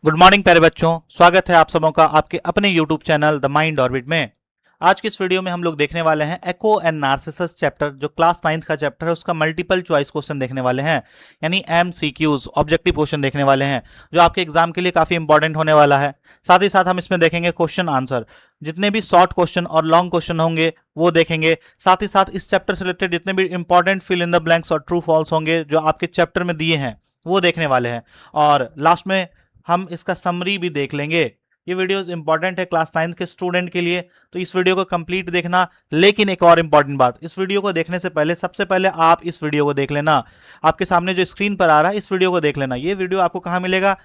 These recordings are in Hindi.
गुड मॉर्निंग प्यारे बच्चों, स्वागत है आप सबों का आपके अपने YouTube channel the mind orbit में। आज की इस वीडियो में हम लोग देखने वाले हैं एको एंड नार्सिसस चैप्टर, जो क्लास 9th का चैप्टर है, उसका मल्टीपल चॉइस क्वेश्चन देखने वाले हैं, यानी MCQs ऑब्जेक्टिव क्वेश्चन देखने वाले हैं, जो आपके एग्जाम के लिए काफी इंपॉर्टेंट होने वाला है। साथ ही साथ हम इसमें देखेंगे क्वेश्चन आंसर, जितने भी शॉर्ट क्वेश्चन और लॉन्ग क्वेश्चन होंगे वो देखेंगे। साथ ही साथ इस चैप्टर से रिलेटेड जितने भी important fill in the blanks और ट्रू फॉल्स होंगे जो आपके चैप्टर में दिए हैं वो देखने वाले हैं, और लास्ट में हम इसका समरी भी देख लेंगे। ये वीडियोस इंपॉर्टेंट है क्लास 9th के स्टूडेंट के लिए, तो इस वीडियो को कंप्लीट देखना। लेकिन एक और इंपॉर्टेंट बात, इस वीडियो को देखने से पहले सबसे पहले आप इस वीडियो को देख लेना। आपके सामने जो स्क्रीन पर आ रहा है इस वीडियो को देख लेना। ये वीडियो आपको कहाँ मिलेगा?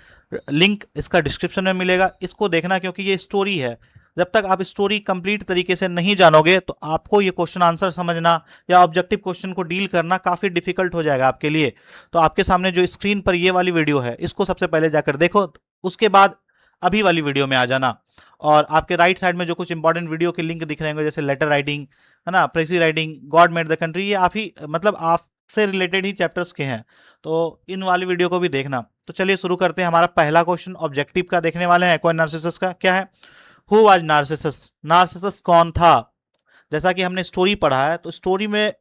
लिंक इसका डिस्क्रिप्शन में मिलेगा। इसको देखना क्योंकि ये स्टोरी है। जब तक आप स्टोरी कंप्लीट तरीके से नहीं जानोगे तो आपको ये क्वेश्चन आंसर समझना या ऑब्जेक्टिव क्वेश्चन को डील करना काफ़ी डिफिकल्ट हो जाएगा आपके लिए। तो आपके सामने जो स्क्रीन पर ये वाली वीडियो है इसको सबसे पहले जाकर देखो, उसके बाद अभी वाली वीडियो में आ जाना। और आपके राइट साइड में जो कुछ इंपॉर्टेंट वीडियो के लिंक दिख रहे होंगे, जैसे लेटर राइटिंग है ना, प्रेसी writing, God made the country, ये आप ही मतलब आपसे रिलेटेड ही चैप्टर्स के हैं, तो इन वाली वीडियो को भी देखना। तो चलिए शुरू करते हैं। हमारा पहला क्वेश्चन ऑब्जेक्टिव का देखने वाले हैं, एको नार्सिसस का। क्या है? Who was Narcissus? नार्सिसस कौन था? जैसा कि हमने स्टोरी पढ़ा है तो स्टोरी में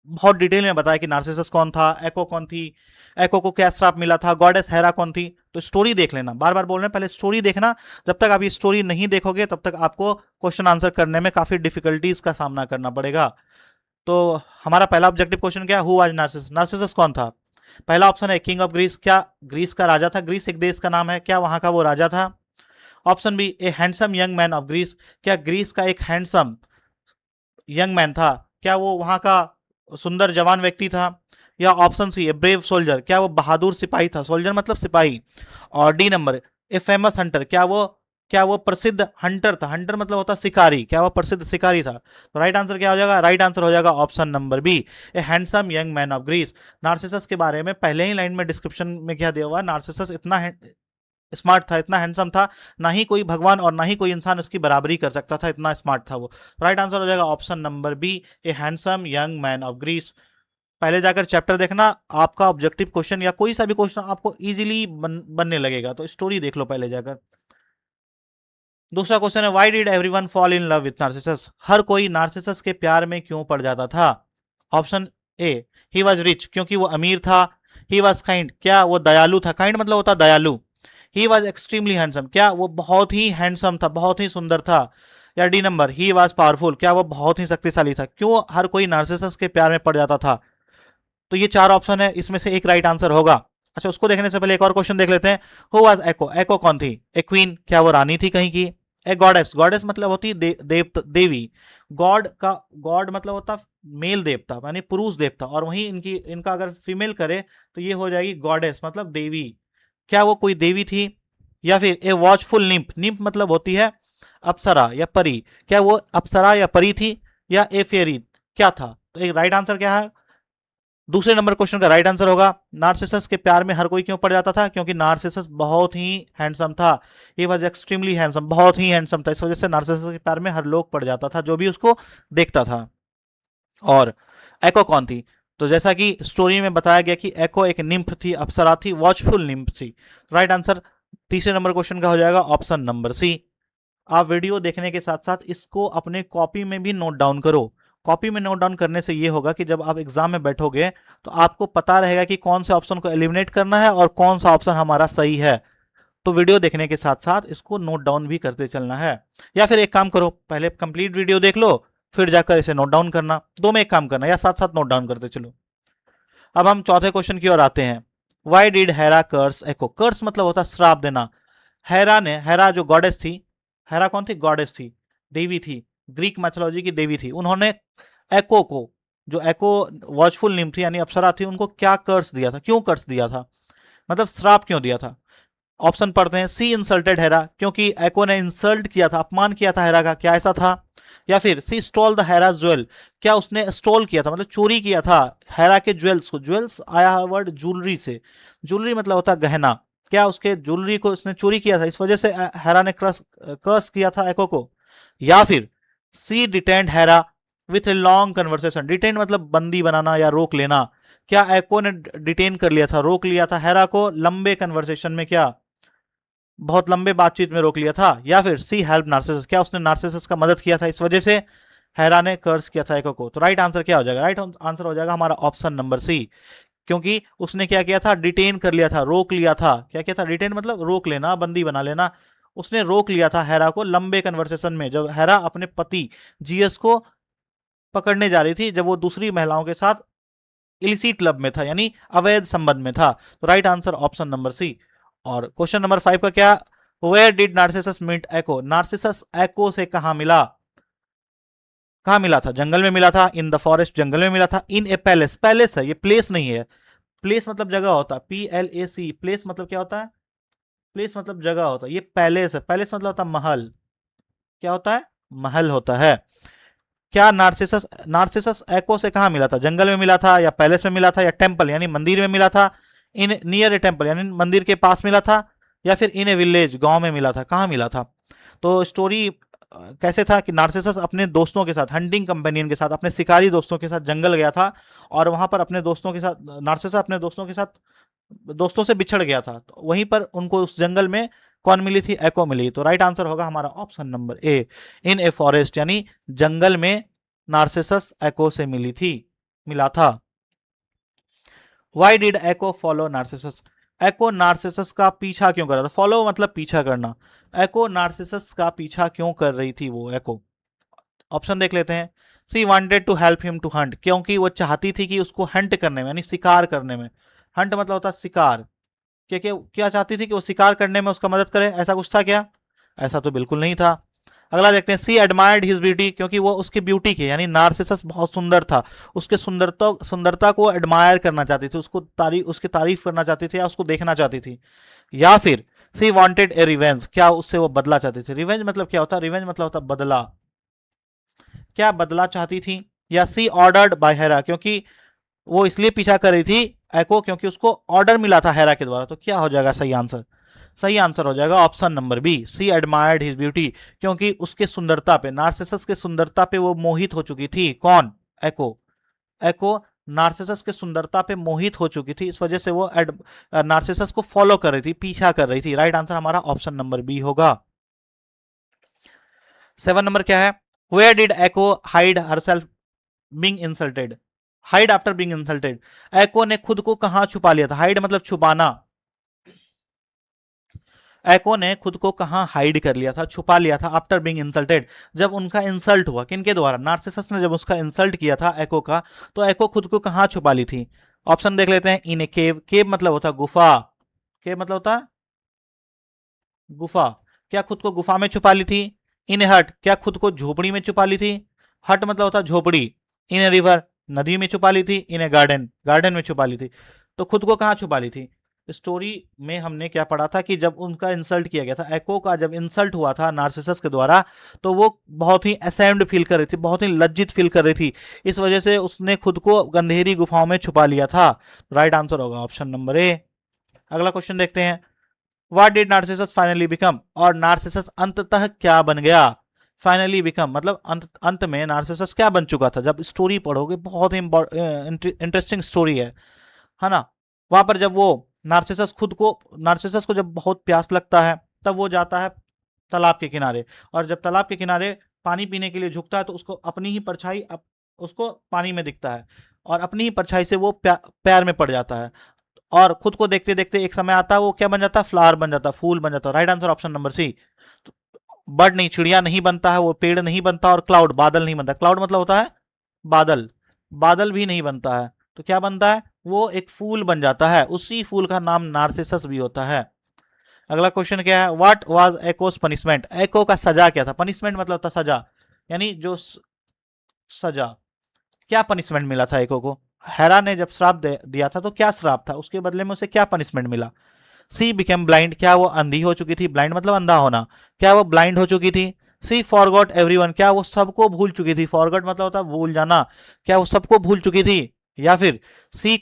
बहुत डिटेल में बताया कि नार्सिसस कौन था, एको कौन थी, एको को क्या श्राप मिला था, गॉडेस हेरा कौन थी। तो स्टोरी देख लेना, बार बार बोल रहे हैं पहले स्टोरी देखना। जब तक आप ये स्टोरी नहीं देखोगे तब तक आपको क्वेश्चन आंसर करने में काफी डिफिकल्टीज का सामना करना पड़ेगा। तो हमारा पहला ऑब्जेक्टिव क्वेश्चन क्या? Who was Narcissus? नार्सिसस कौन था? पहला ऑप्शन है किंग ऑफ ग्रीस। क्या ग्रीस का राजा था? ग्रीस एक देश का नाम है, क्या वहां का वो राजा था? Option B, a handsome young man of Greece. क्या ग्रीस का एक हैंडसम यंग मैन था? क्या वो वहां का सुंदर जवान व्यक्ति था? या option C, a brave soldier. क्या वो बहादुर सिपाही था? सोल्जर मतलब सिपाही। और D number, a famous hunter. क्या वो प्रसिद्ध हंटर था? हंटर मतलब होता शिकारी। क्या वो प्रसिद्ध शिकारी था? तो राइट आंसर क्या हो जाएगा? राइट आंसर हो जाएगा option number B, a handsome young man of Greece. Narcissus के बारे में पहले ही लाइन में डिस्क्रिप्शन में क्या दिया हुआ? नार्सिसस इतना स्मार्ट था, इतना हैंडसम था, ना ही कोई भगवान और ना ही कोई इंसान उसकी बराबरी कर सकता था, इतना स्मार्ट था वो। राइट आंसर हो जाएगा option number B, a handsome young man of Greece. पहले जाकर चैप्टर देखना, आपका ऑब्जेक्टिव क्वेश्चन या कोई सा भी क्वेश्चन आपको इजीली बनने लगेगा। तो स्टोरी देख लो पहले जाकर। दूसरा क्वेश्चन है, why did everyone fall in love with Narcissus? हर कोई नार्सिसस के प्यार में क्यों पड़ जाता था? Option A, he was rich, क्योंकि वो अमीर था। ही वॉज काइंड, क्या वो दयालु था? काइंड मतलब होता दयालु। ही वॉज एक्सट्रीमली हैंडसम, क्या वो बहुत ही हैंडसम था, बहुत ही सुंदर था। या D number, he was powerful, क्या वो बहुत ही शक्तिशाली था। क्यों हर कोई नार्सिसस के प्यार में पड़ जाता था? तो ये चार ऑप्शन है, इसमें से एक राइट आंसर होगा। अच्छा, उसको देखने से पहले एक और क्वेश्चन देख लेते हैं। हु वाज एको? एको कौन थी? ए क्वीन, क्या वो रानी थी कहीं की? ए गॉडेस, गॉडेस मतलब होती देवी। गॉड का गॉड मतलब होता मेल देवता, यानी पुरुष देवता, और वहीं इनका अगर फीमेल करे तो ये हो जाएगी गॉडेस मतलब देवी। क्या वो कोई देवी थी? या फिर ए वॉचफुल निम्फ, निम्फ मतलब होती है अप्सरा या परी। क्या वो अप्सरा या परी थी? या ए फेरी, क्या था? तो एक राइट आंसर क्या है? दूसरे नंबर क्वेश्चन का राइट आंसर होगा, नार्सिसस के प्यार में हर कोई क्यों पड़ जाता था? क्योंकि नार्सिसस बहुत ही हैंडसम था। ही वॉज एक्सट्रीमली हैंडसम, बहुत ही हैंडसम था, इस वजह से नार्सिसस के प्यार में हर लोग पड़ जाता था जो भी उसको देखता था। और एको कौन थी? तो जैसा कि स्टोरी में बताया गया कि एको एक निम्फ थी, अप्सरा थी, वॉचफुल निम्फ थी। राइट आंसर तीसरे नंबर क्वेश्चन का हो जाएगा ऑप्शन नंबर सी। आप वीडियो देखने के साथ साथ इसको अपने कॉपी में भी नोट डाउन करो। कॉपी में नोट डाउन करने से ये होगा कि जब आप एग्जाम में बैठोगे तो आपको पता रहेगा कि कौन से ऑप्शन को एलिमिनेट करना है और कौन सा ऑप्शन हमारा सही है। तो वीडियो देखने के साथ साथ इसको नोट डाउन भी करते चलना है। या फिर एक काम करो, पहले कंप्लीट वीडियो देख लो, फिर जाकर इसे नोट डाउन करना। दो में एक काम करना, या साथ साथ नोट डाउन करते चलो। अब हम चौथे क्वेश्चन की ओर आते हैं। वाई डिड हेरा कर्स एको? कर्स मतलब होता श्राप देना। हेरा जो गॉडेस थी, हेरा कौन थी? गॉडेस थी, देवी थी, ग्रीक मैथोलॉजी की देवी थी। उन्होंने एको को, जो एको वॉचफुल निम्फ थी यानी अप्सरा थी, उनको क्या कर्स दिया था? क्यों कर्स दिया था, मतलब श्राप क्यों दिया था? ऑप्शन पढ़ते हैं। सी, इंसल्टेड हेरा, क्योंकि एको ने इंसल्ट किया था, अपमान किया था हेरा का, क्या ऐसा था? या फिर सी, स्टॉल द हेरा ज्वेल, क्या उसने स्टॉल किया था मतलब चोरी किया था हेरा के ज्वेल्स को? ज्वेल्स आया वर्ड ज्वेलरी से, ज्वेलरी मतलब होता गहना। क्या उसके ज्वेलरी को उसने चोरी किया था, इस वजह से हेरा ने कर्स किया था एको को? या फिर C, detained Hera with a long conversation. Detain मतलब बंदी बनाना या रोक लेना। क्या एको ने डिटेन कर लिया था, रोक लिया था हेरा को लंबे कन्वर्सेशन में? क्या बहुत लंबे बातचीत में रोक लिया था, या फिर सी हेल्प नार्सिसस, क्या उसने नार्सिसस का मदद किया था, इस वजह से हेरा ने कर्स किया था एको को। तो राइट आंसर क्या हो जाएगा? राइट आंसर हो जाएगा हमारा ऑप्शन नंबर सी, क्योंकि उसने क्या किया था? डिटेन कर लिया था, रोक लिया था। क्या किया था? डिटेन मतलब रोक लेना, बंदी बना लेना। उसने रोक लिया था हेरा को लंबे कन्वर्सेशन में, जब हेरा अपने पति जीएस को पकड़ने जा रही थी, जब वो दूसरी महिलाओं के साथ इलिसिट लब में था, यानी अवैध संबंध में था। तो right answer option number C. और क्वेश्चन नंबर 5 का क्या? Where did Narcissus meet Echo? Narcissus Echo से कहा मिला? कहा मिला था? जंगल में मिला था, इन द फॉरेस्ट जंगल में मिला था, इन ए पैलेस, पैलेस है ये, प्लेस नहीं है। प्लेस मतलब जगह होता है, PLAC, प्लेस मतलब क्या होता है? प्लेस मतलब जगह होता है, ये पैलेस है, पैलेस मतलब होता है महल। क्या होता है? महल होता है। क्या नार्सिसस नार्सिसस एको से कहा मिला था? जंगल में मिला था, या पैलेस में मिला था, या टेम्पल यानी मंदिर में मिला था, इन नियर ए टेम्पल यानी मंदिर के पास मिला था, या फिर इन ए विलेज गांव में मिला था? कहाँ मिला था? तो स्टोरी कैसे था कि नार्सिसस अपने दोस्तों के साथ, हंटिंग कंपेनियन के साथ, अपने शिकारी दोस्तों के साथ जंगल गया था, और वहां पर अपने दोस्तों के साथ, नार्सिसस अपने दोस्तों के साथ, दोस्तों से बिछड़ गया था। तो वहीं पर उनको उस जंगल में कौन मिली थी? एको मिली। तो राइट आंसर होगा हमारा option number A, in a forest, यानी जंगल में नार्सिसस एको से मिला था। Why did Echo follow Narcissus? Echo Narcissus का पीछा क्यों कर रहा था? फॉलो मतलब पीछा करना। एको नार्सिसस का पीछा क्यों कर रही थी वो एको? ऑप्शन देख लेते हैं। She wanted to help him to hunt, क्योंकि वो चाहती थी कि उसको हंट करने में, यानी शिकार करने में। हंट मतलब होता है शिकार। क्या चाहती थी? कि वो शिकार करने में उसका मदद करे, ऐसा कुछ था क्या? ऐसा तो बिल्कुल नहीं था। अगला देखते हैं। सी एडमायर्ड हिज ब्यूटी, क्योंकि वो उसकी ब्यूटी के, यानी नार्सिसस बहुत सुंदर था, उसके सुंदरता को एडमायर करना चाहती थी, उसकी तारीफ करना चाहती थी, या उसको देखना चाहती थी। या फिर सी वांटेड ए रिवेंज, क्या उससे वो बदला चाहती थी? रिवेंज मतलब क्या होता है? रिवेंज मतलब होता है बदला। क्या बदला चाहती थी? या सी ऑर्डर्ड बाय हेरा, क्योंकि वो इसलिए पीछा कर रही थी एको क्योंकि उसको ऑर्डर मिला था हेरा के द्वारा। तो क्या हो जाएगा सही आंसर? सही आंसर हो जाएगा ऑप्शन नंबर बी, सी एडमायर्ड हिज ब्यूटी, क्योंकि उसके सुंदरता पे, नार्सिसस के सुंदरता पे वो मोहित हो चुकी थी। कौन? एको। एको नार्सिसस के सुंदरता पे मोहित हो चुकी थी, इस वजह से वो नार्सिसस को फॉलो कर रही थी, पीछा कर रही थी। राइट आंसर हमारा ऑप्शन नंबर बी होगा। 7 नंबर क्या है? Where did Echo hide herself being insulted? Hide after being insulted, Echo ने खुद को कहां छुपा लिया था? हाइड मतलब छुपाना। एको ने खुद को कहां हाइड कर लिया था, छुपा लिया था? आफ्टर बीइंग इंसल्टेड, जब उनका इंसल्ट हुआ। किनके द्वारा? नार्सिसस ने जब उसका इंसल्ट किया था एको का, तो एको खुद को कहां छुपा ली थी? ऑप्शन देख लेते हैं। इन ए केव, केव मतलब होता है गुफा, केव मतलब होता है गुफा, क्या खुद को गुफा में छुपा ली थी? इन ए हट, क्या खुद को झोपड़ी में छुपा ली थी? हट मतलब होता है झोपड़ी। इन ए रिवर, नदी में छुपा ली थी। इन ए गार्डन, गार्डन में छुपा ली थी। तो खुद को कहाँ छुपा ली थी? स्टोरी में हमने क्या पढ़ा था कि जब उनका इंसल्ट किया गया था, एको का जब इंसल्ट हुआ था नार्सिसस के द्वारा, तो वो बहुत ही असेम्ड फील कर रही थी, बहुत ही लज्जित फील कर रही थी, इस वजह से उसने खुद को गंधेरी गुफाओं में छुपा लिया था। राइट आंसर होगा ऑप्शन नंबर ए। अगला क्वेश्चन देखते हैं। What did Narcissus finally become? और नार्सिसस अंततः क्या बन गया? फाइनली बिकम मतलब अंत में नार्सिसस क्या बन चुका था? जब स्टोरी पढ़ोगे, बहुत ही इंटरेस्टिंग स्टोरी है ना। वहां पर जब वो नार्सिसस को जब बहुत प्यास लगता है, तब वो जाता है तालाब के किनारे, और जब तालाब के किनारे पानी पीने के लिए झुकता है, तो उसको अपनी ही परछाई उसको पानी में दिखता है, और अपनी ही परछाई से वो पैर में पड़ जाता है, और खुद को देखते देखते एक समय आता है वो क्या बन जाता है? फ्लावर बन जाता है, फूल बन जाता है। Right answer option number C. Bird नहीं, चिड़िया नहीं बनता है वो, पेड़ नहीं बनता, और क्लाउड बादल नहीं बनता। क्लाउड मतलब होता है बादल, बादल भी नहीं बनता है। तो क्या बनता है? वो एक फूल बन जाता है, उसी फूल का नाम नार्सिसस भी होता है। अगला क्वेश्चन क्या है? What was Echo's punishment? Echo का सजा क्या था? पनिशमेंट मतलब होता सजा, यानी जो सजा। क्या पनिशमेंट मिला था एको को? हेरा ने जब श्राप दिया था, तो क्या श्राप था? उसके बदले में उसे क्या पनिशमेंट मिला? सी बिकेम ब्लाइंड, क्या वो अंधी हो चुकी थी? ब्लाइंड मतलब अंधा होना, क्या वो ब्लाइंड हो चुकी थी? सी फॉरगॉट एवरीवन, क्या वो सबको भूल चुकी थी? फॉरगॉट मतलब होता है भूल जाना, क्या वो सबको भूल चुकी थी? या फिर C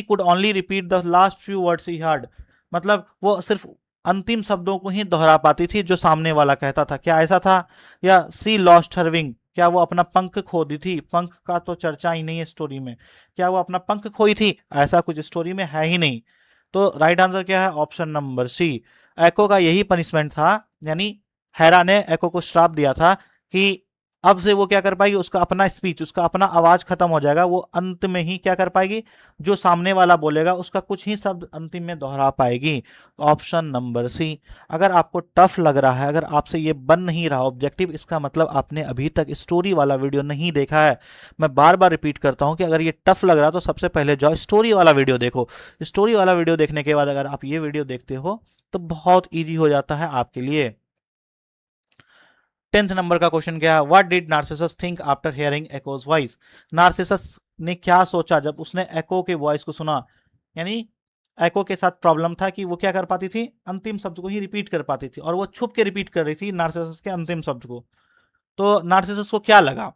could only repeat the last few words he heard, मतलब वो सिर्फ अंतिम शब्दों को ही दोहरा पाती थी जो सामने वाला कहता था, क्या ऐसा था? या सी लॉस्ट हर विंग, क्या वो अपना पंख खो दी थी? पंख का तो चर्चा ही नहीं है स्टोरी में, क्या वो अपना पंख खोई थी? ऐसा कुछ स्टोरी में है ही नहीं। तो राइट आंसर क्या है? ऑप्शन नंबर सी। एको का यही पनिशमेंट था, यानी हेरा ने एको को श्राप दिया था कि अब से वो क्या कर पाएगी, उसका अपना स्पीच, उसका अपना आवाज खत्म हो जाएगा, वो अंत में ही क्या कर पाएगी, जो सामने वाला बोलेगा उसका कुछ ही शब्द अंतिम में दोहरा पाएगी। Option number C. अगर आपको टफ लग रहा है, अगर आपसे ये बन नहीं रहा ऑब्जेक्टिव, इसका मतलब आपने अभी तक स्टोरी वाला वीडियो नहीं देखा है। मैं बार बार रिपीट करता हूं कि अगर ये टफ लग रहा है तो सबसे पहले जाओ स्टोरी वाला वीडियो देखो। स्टोरी वाला वीडियो देखने के बाद अगर आप ये वीडियो देखते हो तो बहुत ईजी हो जाता है आपके लिए। 10th नंबर का क्वेश्चन क्या है? What did Narcissus think after hearing echoes voice? Narcissus ने क्या सोचा जब उसने एको के वॉइस को सुना? यानी एको के साथ प्रॉब्लम था कि वो क्या कर पाती थी, अंतिम शब्द को ही रिपीट कर पाती थी, और वो छुप के रिपीट कर रही थी नार्सिसस के अंतिम शब्द को। तो नार्सिसस को क्या लगा?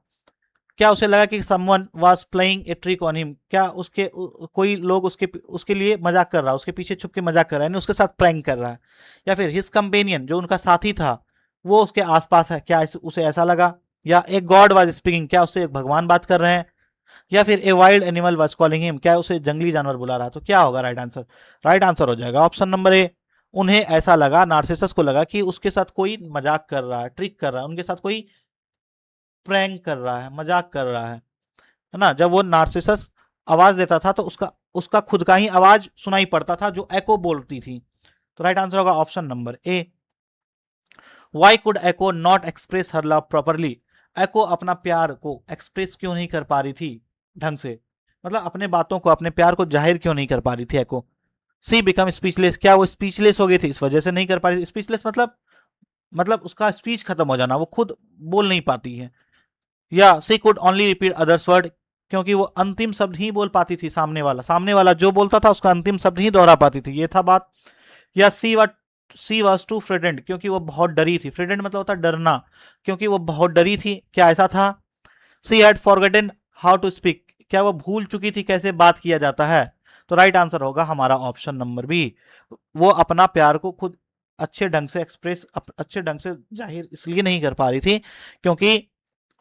क्या उसे लगा कि someone was playing a trick on him? क्या कोई लोग उसके लिए मजाक कर रहा है, उसके पीछे छुप के मजाक कर रहा है, यानी उसके साथ प्रैंक कर रहा है? या फिर हिज कंपेनियन, जो उनका साथी था, वो उसके आसपास है, क्या उसे ऐसा लगा? या एक गॉड वाज स्पीकिंग, क्या उससे एक भगवान बात कर रहे हैं? या फिर A wild animal was calling him, क्या उसे जंगली जानवर बुला रहा? तो क्या होगा राइट आंसर? राइट आंसर हो जाएगा ऑप्शन नंबर ए। उन्हें ऐसा लगा, नार्सिसस को लगा कि उसके साथ कोई मजाक कर रहा है, ट्रिक कर रहा है, उनके साथ कोई प्रैंक कर रहा है, मजाक कर रहा है ना? जब वो नार्सिसस आवाज देता था तो उसका उसका खुद का ही आवाज सुनाई पड़ता था जो एको बोलती थी। तो राइट आंसर होगा option number A. Why could Echo not express her love properly? Echo अपना प्यार को एक्सप्रेस क्यों नहीं कर पा रही थी ढंग से? मतलब अपने बातों को, अपने प्यार को जाहिर क्यों नहीं कर पा रही थी एको? सी बिकम स्पीचलेस, क्या वो स्पीचलेस हो गई थी, इस वजह से नहीं कर पा रही थी? स्पीचलेस मतलब उसका स्पीच खत्म हो जाना, वो खुद बोल नहीं पाती है। या she could only repeat others word, क्योंकि वो अंतिम शब्द ही बोल पाती थी, सामने वाला जो बोलता था उसका अंतिम शब्द ही दोहरा पाती थी, ये था बात। या सी वॉज टू फ्रेडेंड, क्योंकि वो बहुत डरी थी। फ्रेडेंड मतलब होता है डरना, क्योंकि वो बहुत डरी थी, क्या ऐसा था? She had forgotten how to speak, क्या वो भूल चुकी थी कैसे बात किया जाता है? तो राइट आंसर होगा हमारा ऑप्शन नंबर बी। वो अपना प्यार को खुद अच्छे ढंग से अच्छे ढंग से जाहिर इसलिए नहीं कर पा रही थी क्योंकि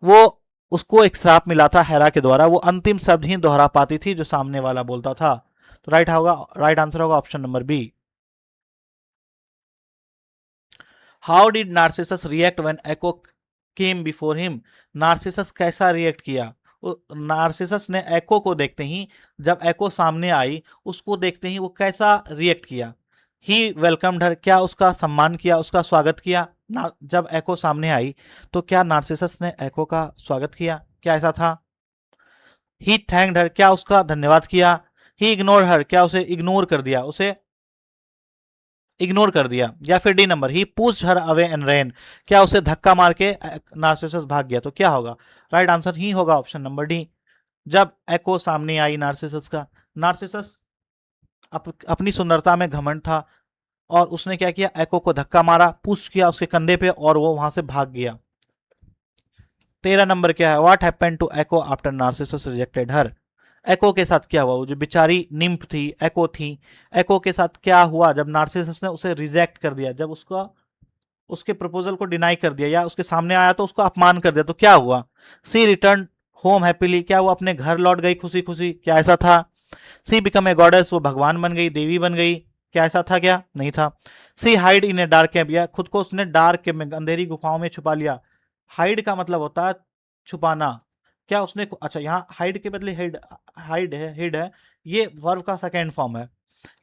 वो उसको एक श्राप मिला था हेरा के द्वारा, वो अंतिम शब्द ही दोहरा पाती थी जो सामने वाला बोलता था। तो राइट आंसर होगा option number B. How did Narcissus react when Echo came before him? Narcissus कैसा रिएक्ट किया? नार्सिसस ने एको को देखते ही, जब एको सामने आई, उसको देखते ही वो कैसा रिएक्ट किया? ही वेलकम्ड हर, क्या उसका सम्मान किया, उसका स्वागत किया? जब एको सामने आई तो क्या नार्सिसस ने एको का स्वागत किया? क्या ऐसा था? ही थैंक्ड हर, क्या उसका धन्यवाद किया? ही इग्नोर हर, क्या उसे इग्नोर कर दिया? या फिर D number, he pushed her away and ran, क्या उसे धक्का मार के नार्सिसस भाग गया? तो क्या होगा? राइट आंसर ही होगा ऑप्शन नंबर डी। जब एको सामने आई नार्सिसस का, नार्सिसस अपनी सुंदरता में घमंड था और उसने क्या किया, एको को धक्का मारा, पुश किया उसके कंधे पे और वो वहां से भाग गया। 13 नंबर क्या है? What happened to Echo after Narcissus rejected her? Echo के साथ क्या हुआ? वो जो बेचारी निम्फ थी, एको थी, एको के साथ क्या हुआ जब नार्सिसस ने उसे रिजेक्ट कर दिया, जब उसके प्रपोजल को डिनाई कर दिया, या उसके सामने आया तो उसको अपमान कर दिया? तो क्या हुआ? सी रिटर्न होम हैप्पीली, क्या वो अपने घर लौट गई खुशी खुशी? क्या ऐसा था? सी बिकम ए गॉडेस, वो भगवान बन गई, देवी बन गई? क्या ऐसा था? क्या नहीं था? She hide in a dark cave, या खुद को उसने डार्क कैब में, अंधेरी गुफाओं में छुपा लिया? हाइड का मतलब होता है छुपाना। क्या उसने, अच्छा यहाँ हाइड के बदले हिड है, ये वर्ब का सेकेंड फॉर्म है।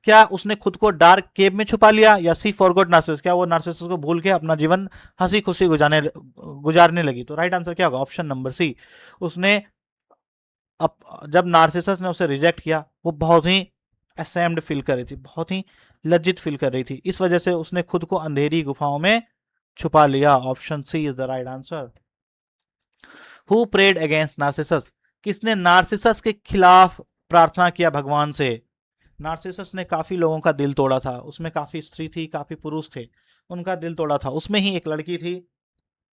क्या उसने खुद को डार्क केव में छुपा लिया? या सी फॉरगॉट नार्सिसस, क्या वो नार्सिसस को भूल के अपना जीवन हंसी खुशी गुजारने लगी? तो राइट आंसर क्या होगा? Option number C. उसने जब नार्सिसस ने उसे रिजेक्ट किया, वो बहुत ही असेम्ड फील कर रही थी, बहुत ही लज्जित फील कर रही थी, इस वजह से उसने खुद को अंधेरी गुफाओं में छुपा लिया। Option C is the right answer. Who prayed against Narcissus? किसने नार्सिसस के खिलाफ प्रार्थना किया भगवान से? नार्सिसस ने काफी लोगों का दिल तोड़ा था, उसमें काफी स्त्री थी, काफी पुरुष थे, उनका दिल तोड़ा था। उसमें ही एक लड़की थी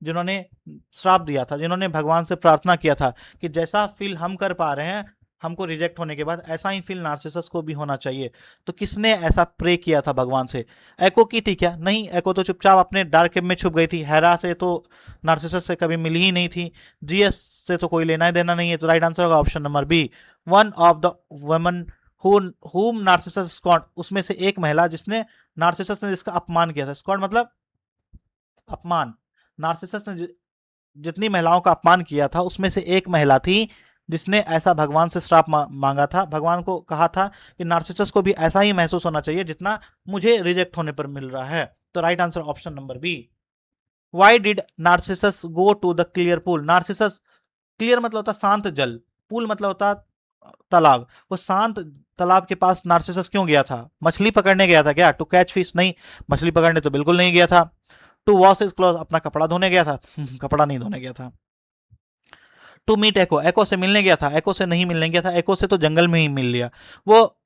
जिन्होंने श्राप दिया था, जिन्होंने भगवान से प्रार्थना किया था कि जैसा फील हम कर पा रहे हैं हमको रिजेक्ट होने के बाद, ऐसा ही फील नार्सिसस को भी होना चाहिए। तो किसने ऐसा प्रे किया था भगवान से? एको की थी क्या? नहीं, एको तो चुपचाप अपने डार्क केव में छुप गई थी, हेरा से तो नार्सिसस से कभी मिली ही नहीं थी, जीएस से तो कोई लेना ही देना नहीं है। तो राइट आंसर होगा option number B. One of the women who whom Narcissus scorned, उसमें से एक महिला जिसने नार्सिसस ने जिसका अपमान किया था, स्कॉन्ड मतलब अपमान, नार्सिसस ने जितनी महिलाओं का अपमान किया था उसमें से एक महिला थी जिसने ऐसा भगवान से श्राप मांगा था, भगवान को कहा था कि नार्सिसस को भी ऐसा ही महसूस होना चाहिए जितना मुझे रिजेक्ट होने पर मिल रहा है। तो right answer option number B. Why did Narcissus go to the clear pool, Narcissus, clear मतलब होता शांत जल, पूल मतलब होता तालाब, वो शांत तालाब के पास नार्सिसस क्यों गया था? मछली पकड़ने गया था क्या? To catch fish? नहीं, मछली पकड़ने तो बिल्कुल नहीं गया था। टू वॉश हिज क्लॉथ, अपना कपड़ा धोने गया था? कपड़ा नहीं धोने गया था। टू मीट एको, एको से मिलने गया था? एको से नहीं मिलने गया था, एको से तो जंगल में ही मिल लिया। वो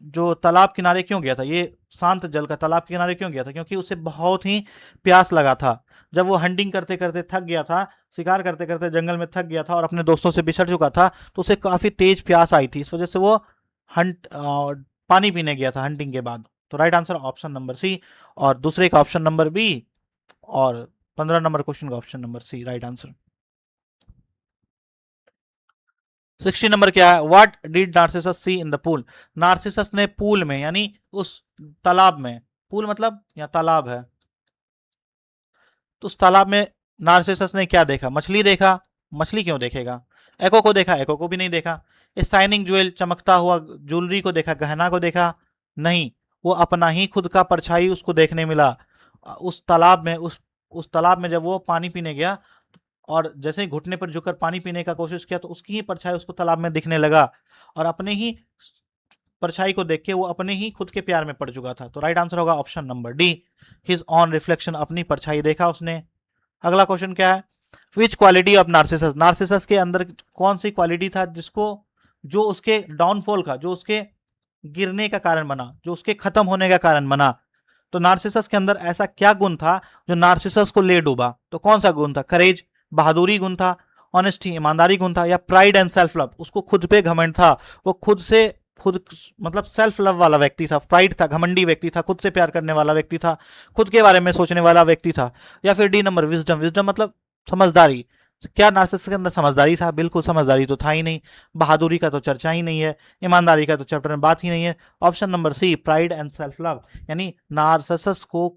जो तालाब किनारे क्यों गया था, ये शांत जल का तालाब किनारे क्यों गया था? क्योंकि उसे बहुत ही प्यास लगा था। जब वो हंटिंग करते करते थक गया था, शिकार करते करते जंगल में थक गया था और अपने दोस्तों से बिछड़ चुका था, तो उसे काफी तेज प्यास आई थी, इस वजह से वो हंट पानी पीने गया था हंटिंग के बाद। तो right answer option number C, और दूसरे का ऑप्शन नंबर बी, और 15 नंबर क्वेश्चन का option number C right answer. 60 number क्या है? What did Narcissus see in the pool, Narcissus ने पूल में यानी उस तालाब में, पूल मतलब या तालाब है, तो उस तालाब में नार्सिसस ने क्या देखा? मछली देखा? मछली क्यों देखेगा? एको को देखा? एको को भी नहीं देखा। ए शाइनिंग ज्वेल, चमकता हुआ ज्वेलरी को देखा? गहना को देखा? नहीं, वो अपना ही खुद का परछाई उसको देखने मिला उस तालाब में। उस तालाब में जब वो पानी पीने गया और जैसे ही घुटने पर झुककर पानी पीने का कोशिश किया तो उसकी ही परछाई उसको तालाब में दिखने लगा, और अपने ही परछाई को देख के वो अपने ही खुद के प्यार में पड़ चुका था। तो राइट आंसर होगा option number D, his on reflection, अपनी परछाई देखा उसने। अगला क्वेश्चन क्या है? विच क्वालिटी ऑफ नार्सिसस, नार्सिसस के अंदर कौन सी क्वालिटी था जिसको, जो उसके डाउनफॉल का, जो उसके गिरने का कारण बना, जो उसके खत्म होने का कारण बना? तो नार्सिसस के अंदर ऐसा क्या गुण था जो नार्सिसस को ले डूबा? तो कौन सा गुण था? करेज, बहादुरी गुण था, ऑनेस्टी ईमानदारी गुण था, या प्राइड एंड सेल्फ लव, उसको खुद पे घमंड था, वो खुद से खुद मतलब सेल्फ लव वाला व्यक्ति था, प्राइड था, घमंडी व्यक्ति था, खुद से प्यार करने वाला व्यक्ति था, खुद के बारे में सोचने वाला व्यक्ति था? या फिर डी नंबर विजडम, विजडम मतलब समझदारी, क्या नार्सिसस के अंदर समझदारी था? बिल्कुल समझदारी तो था ही नहीं। बहादुरी का तो चर्चा ही नहीं है, ईमानदारी का तो चैप्टर में बात ही नहीं है। Option number C, pride and self love, यानी नार्सिसस को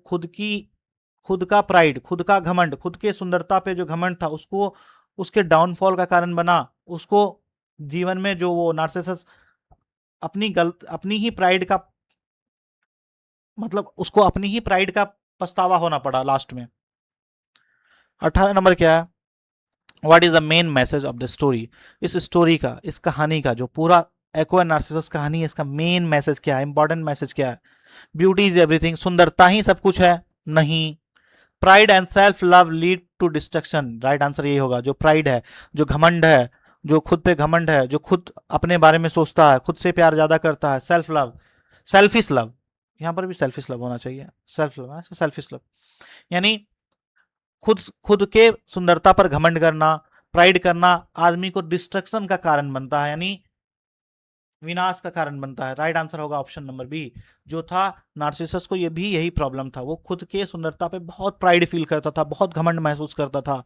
खुद का प्राइड, खुद का घमंड, खुद के सुंदरता पे जो घमंड था उसको उसके डाउनफॉल का कारण बना। उसको जीवन में जो वो नार्सिसस अपनी ही प्राइड का, मतलब उसको अपनी ही प्राइड का पछतावा होना पड़ा लास्ट में। 18 नंबर क्या है? What is the main message of the story, इस स्टोरी का, इस कहानी का, जो पूरा एको एंड नार्सिसस कहानी है, इसका मेन मैसेज क्या है, इंपॉर्टेंट मैसेज क्या है? ब्यूटी इज एवरीथिंग, सुंदरता ही सब कुछ है? नहीं। Pride and self love lead to destruction, right answer यही होगा। जो प्राइड है, जो घमंड है, जो खुद पे घमंड है, जो खुद अपने बारे में सोचता है, खुद से प्यार ज्यादा करता है, सेल्फ लव, सेल्फिश लव, यहां पर भी सेल्फिश लव होना चाहिए, सेल्फ लव, सेल्फिश लव, यानी खुद खुद के सुंदरता पर घमंड करना, प्राइड करना आदमी को डिस्ट्रक्शन का कारण बनता है, यानी विनाश का कारण बनता है। राइट आंसर होगा ऑप्शन नंबर बी। जो था नार्सिसस को, ये भी यही प्रॉब्लम था, वो खुद के सुंदरता पे बहुत प्राइड फील करता था, बहुत घमंड महसूस करता था,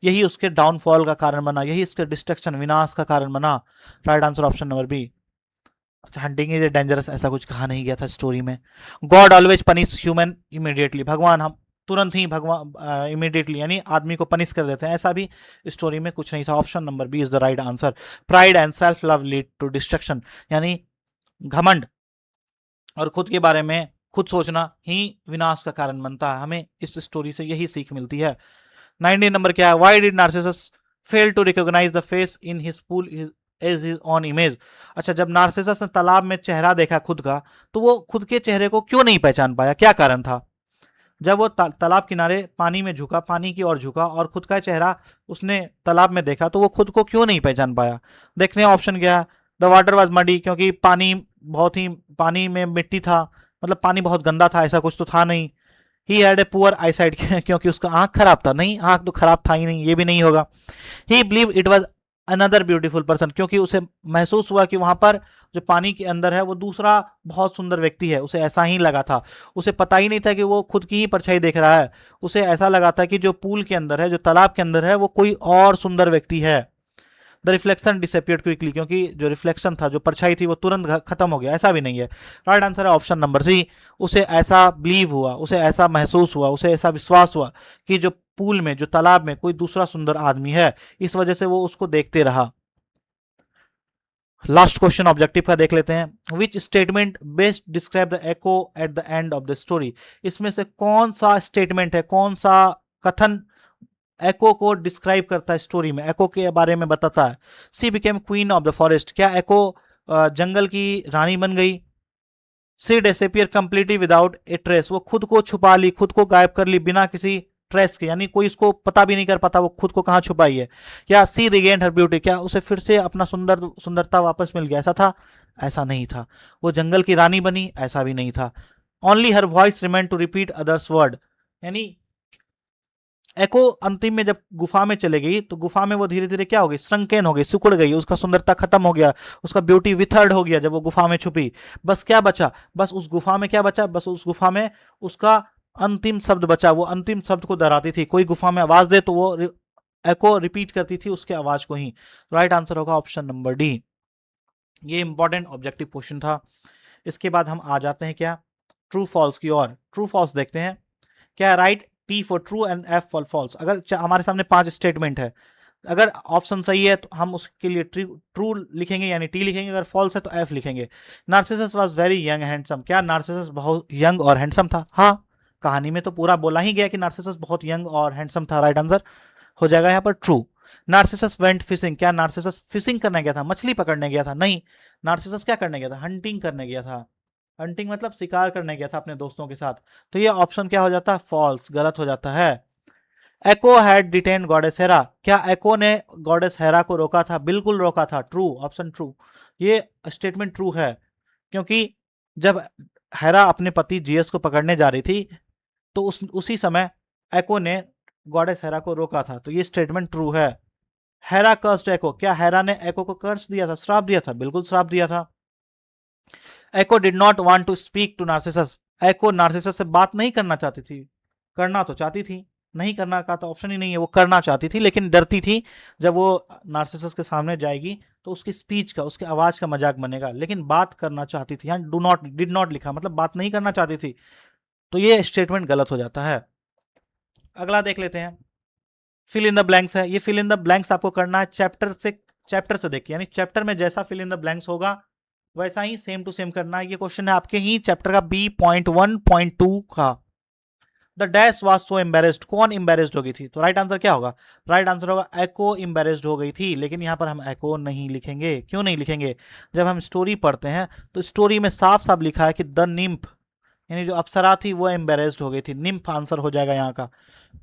यही उसके डाउनफॉल का कारण बना, यही उसके डिस्ट्रक्शन, विनाश का कारण बना। Right answer option number B. अच्छा, हंटिंग इज डेंजरस ऐसा कुछ कहा नहीं गया था स्टोरी में। God always punish human immediately, भगवान हम तुरंत ही भगवान इमीडिएटली यानी आदमी को पनिश कर देते हैं, ऐसा भी स्टोरी में कुछ नहीं था। Option number B is the right answer. Pride and self love lead to destruction, यानी घमंड और खुद के बारे में खुद सोचना ही विनाश का कारण बनता है। हमें इस स्टोरी से यही सीख मिलती है। 19 नंबर क्या है? Why did Narcissus fail to recognise the face in his pool as his own image. अच्छा, जब नार्सिसस ने तालाब में चेहरा देखा खुद का, तो वो खुद के चेहरे को क्यों नहीं पहचान पाया? क्या कारण था? जब वो तालाब किनारे पानी में झुका, पानी की ओर झुका और खुद का चेहरा उसने तालाब में देखा, तो वो खुद को क्यों नहीं पहचान पाया? देखने ऑप्शन क्या है? द वाटर वॉज मडी, क्योंकि पानी में मिट्टी था, मतलब पानी बहुत गंदा था, ऐसा कुछ तो था नहीं। He had a poor eyesight, क्योंकि उसका आंख खराब था, नहीं आंख तो खराब था ही नहीं, ये भी नहीं होगा। ही believe it was another beautiful person, क्योंकि उसे महसूस हुआ कि वहां पर जो पानी के अंदर है वो दूसरा बहुत सुंदर व्यक्ति है, उसे ऐसा ही लगा था। उसे पता ही नहीं था कि वो खुद की ही परछाई देख रहा है, उसे ऐसा लगा था कि जो पूल के अंदर है, जो तालाब के अंदर है, वो कोई और सुंदर व्यक्ति है। द रिफ्लेक्शन डिसअपियर्ड क्विकली, क्योंकि जो रिफ्लेक्शन था, जो परछाई थी, वो तुरंत खत्म हो गया, ऐसा भी नहीं है। राइट आंसर है ऑप्शन नंबर सी, उसे ऐसा बिलीव हुआ, उसे ऐसा महसूस हुआ, उसे ऐसा विश्वास हुआ कि जो पूल में, जो तालाब में कोई दूसरा सुंदर आदमी है, इस वजह से वो उसको देखते रहा। लास्ट क्वेश्चन ऑब्जेक्टिव का देख लेते हैं। Which statement best describe the echo at the end of the story, इसमें से कौन सा स्टेटमेंट है, कौन सा कथन एको को डिस्क्राइब करता है, स्टोरी में एको के बारे में बताता है। She became queen of the forest, क्या एको जंगल की रानी बन गई। She disappear completely without a trace, वो खुद को छुपा ली, खुद को गायब कर ली बिना किसी ट्रेस के, यानी कोई इसको पता भी नहीं कर पाता वो खुद को कहाँ छुपाई है। या सी रिगेन्ड हर ब्यूटी, क्या उसे फिर से अपना सुंदरता वापस मिल गया, ऐसा था, ऐसा नहीं था। वो जंगल की रानी बनी, ऐसा भी नहीं था। Only her voice remain to repeat others word, Echo एको अंतिम में जब गुफा में चले गई तो गुफा में वो धीरे धीरे क्या हो गई, श्रंकेन हो गई, सिकुड़ गई, उसका सुंदरता खत्म हो गया, उसका ब्यूटी विथर्ड हो गया जब वो गुफा में छुपी। बस क्या बचा, बस उस गुफा में क्या बचा, बस उस गुफा में उसका अंतिम शब्द बचा, वो अंतिम शब्द को दोहराती थी, कोई गुफा में आवाज दे तो वो एको रिपीट करती थी उसके आवाज को ही। राइट आंसर होगा ऑप्शन नंबर डी। ये इंपॉर्टेंट ऑब्जेक्टिव क्वेश्चन था। इसके बाद हम आ जाते हैं क्या, ट्रू फॉल्स की ओर। ट्रू फॉल्स देखते हैं। क्या write T for true and F for false. अगर हमारे सामने 5 स्टेटमेंट है, अगर ऑप्शन सही है तो हम उसके लिए ट्रू लिखेंगे यानी टी लिखेंगे, अगर फॉल्स है तो एफ लिखेंगे। Narcissus was very young handsome, क्या नार्सिसस बहुत यंग और हैंडसम था। हाँ, कहानी में तो पूरा बोला ही गया कि नार्सिसस बहुत यंग और हैंडसम था। राइट आंसर हो जाएगा यहाँ पर ट्रू। नार्सिसस वेंट फिशिंग, क्या नार्सिसस फिशिंग करने गया था, मछली पकड़ने गया था। नहीं, नार्सिसस क्या करने गया था, हंटिंग करने गया था। हंटिंग मतलब शिकार करने गया था अपने दोस्तों के साथ। तो ये ऑप्शन क्या हो जाता है, फॉल्स, गलत हो जाता है। एको हैड डिटेन गॉडेस हेरा, क्या एको ने गॉडेस हेरा को रोका था, बिल्कुल रोका था, ट्रू, ऑप्शन ट्रू। ये स्टेटमेंट ट्रू है, क्योंकि जब हेरा अपने पति जीएस को पकड़ने जा रही थी तो उसी समय एको ने गॉडेस हेरा को रोका था, तो ये स्टेटमेंट ट्रू है। हेरा कर्स्ड एको, क्या हेरा ने एको को कर्स दिया था, श्राप दिया था, बिल्कुल श्राप दिया था। Echo did not want to speak to Narcissus, Echo Narcissus से बात नहीं करना चाहती थी, करना तो चाहती थी, नहीं करना का तो ऑप्शन ही नहीं है, वो करना चाहती थी लेकिन डरती थी जब वो नार्सिसस के सामने जाएगी तो उसकी स्पीच का, उसके आवाज का मजाक बनेगा, लेकिन बात करना चाहती थी। यहाँ डू नॉट, डिड नॉट लिखा मतलब बात नहीं करना चाहती थी, तो ये स्टेटमेंट गलत हो जाता है। अगला देख लेते हैं, फिल इन द ब्लैंक्स है। ये फिल इन द ब्लैंक्स आपको करना है चैप्टर से देखिए, यानी चैप्टर में जैसा फिल इन द ब्लैंक्स होगा वैसा ही सेम टू सेम करना है। ये क्वेश्चन है आपके ही चैप्टर का B.1.2 का। The dash was so embarrassed, कौन एम्बेरेस्ड हो गई थी, तो राइट आंसर क्या होगा, राइट आंसर होगा एको एम्बेरेस्ड हो गई थी। लेकिन यहाँ पर हम एको नहीं लिखेंगे, क्यों नहीं लिखेंगे, जब हम स्टोरी पढ़ते हैं तो स्टोरी में साफ साफ लिखा है कि द निम्फ, यानी जो अप्सरा थी वो एम्बेरेस्ड हो गई थी। निम्फ आंसर हो जाएगा यहाँ का।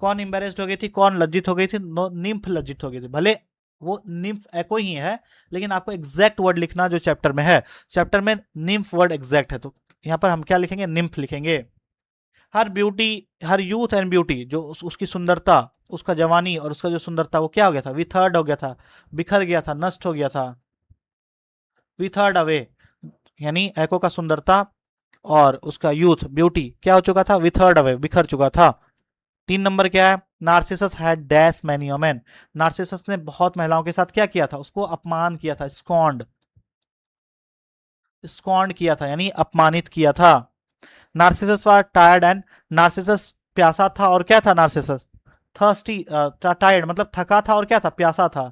कौन एम्बेरेस्ड हो गई थी, कौन लज्जित हो गई थी, निम्फ लज्जित हो गई थी। भले वो निम्फ एको ही है लेकिन आपको एग्जैक्ट वर्ड लिखना जो चैप्टर में है, चैप्टर में निम्फ वर्ड एग्जैक्ट है, तो यहाँ पर हम क्या लिखेंगे, निम्फ लिखेंगे। Her beauty, her youth and beauty, जो उसकी सुंदरता, उसका जवानी और उसका जो सुंदरता वो क्या हो गया था, विथर्ड हो गया था, बिखर गया था, नष्ट हो गया था। विथर्ड अवे, यानी एको का सुंदरता और उसका यूथ ब्यूटी क्या हो चुका था, विथर्ड अवे, बिखर चुका था। 3 नंबर क्या है, Narcissus had dash many women, Narcissus ने बहुत महिलाओं के साथ क्या किया था, उसको अपमान किया था, स्कॉन्ड, स्कॉन्ड किया था यानी अपमानित किया था। Narcissus was tired and, Narcissus प्यासा था और क्या था, नार्सिसस थर्स्टी, टायर्ड मतलब थका था और क्या था, प्यासा था।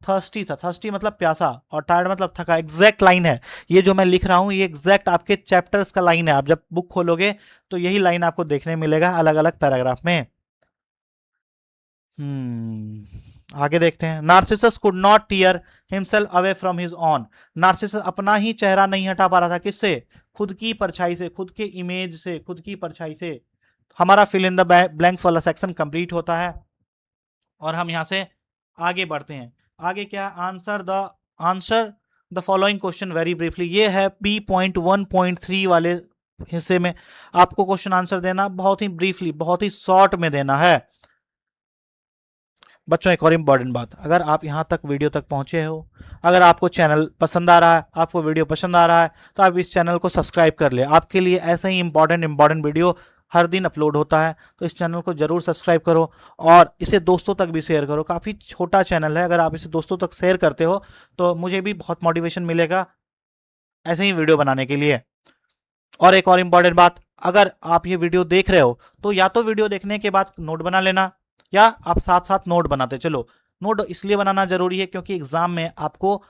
थर्स्टी था, थर्स्टी मतलब प्यासा और टायर्ड मतलब थका। एग्जैक्ट लाइन है ये जो मैं लिख रहा हूं, ये एग्जैक्ट आपके चैप्टर्स का लाइन है। आप जब बुक खोलोगे तो यही लाइन आपको देखने मिलेगा अलग अलग पैराग्राफ में। आगे देखते हैं। Narcissus could not tier himself away from his on, Narcissus अपना ही चेहरा नहीं हटा पा रहा था, किससे, खुद की परछाई से, खुद के इमेज से, खुद की परछाई से। हमारा फिल इन द ब्लैंक्स वाला सेक्शन कंप्लीट होता है और हम यहां से आगे बढ़ते हैं। आगे क्या, answer the following question very briefly. ये है B.1.3 वाले हिस्से में आपको क्वेश्चन आंसर देना बहुत ही ब्रीफली, बहुत ही शॉर्ट में देना है। बच्चों एक और इम्पॉर्टेंट बात, अगर आप यहाँ तक वीडियो तक पहुँचे हो, अगर आपको चैनल पसंद आ रहा है, आपको वीडियो पसंद आ रहा है, तो आप इस चैनल को सब्सक्राइब कर ले। आपके लिए ऐसे ही इंपॉर्टेंट वीडियो हर दिन अपलोड होता है, तो इस चैनल को जरूर सब्सक्राइब करो और इसे दोस्तों तक भी शेयर करो। काफ़ी छोटा चैनल है, अगर आप इसे दोस्तों तक शेयर करते हो तो मुझे भी बहुत मोटिवेशन मिलेगा ऐसे ही वीडियो बनाने के लिए। और एक और इम्पॉर्टेंट बात, अगर आप ये वीडियो देख रहे हो तो या तो वीडियो देखने के बाद नोट बना लेना, या आप साथ साथ नोट बनाते चलो। नोट इसलिए बनाना जरूरी है क्योंकि एग्जाम में आपको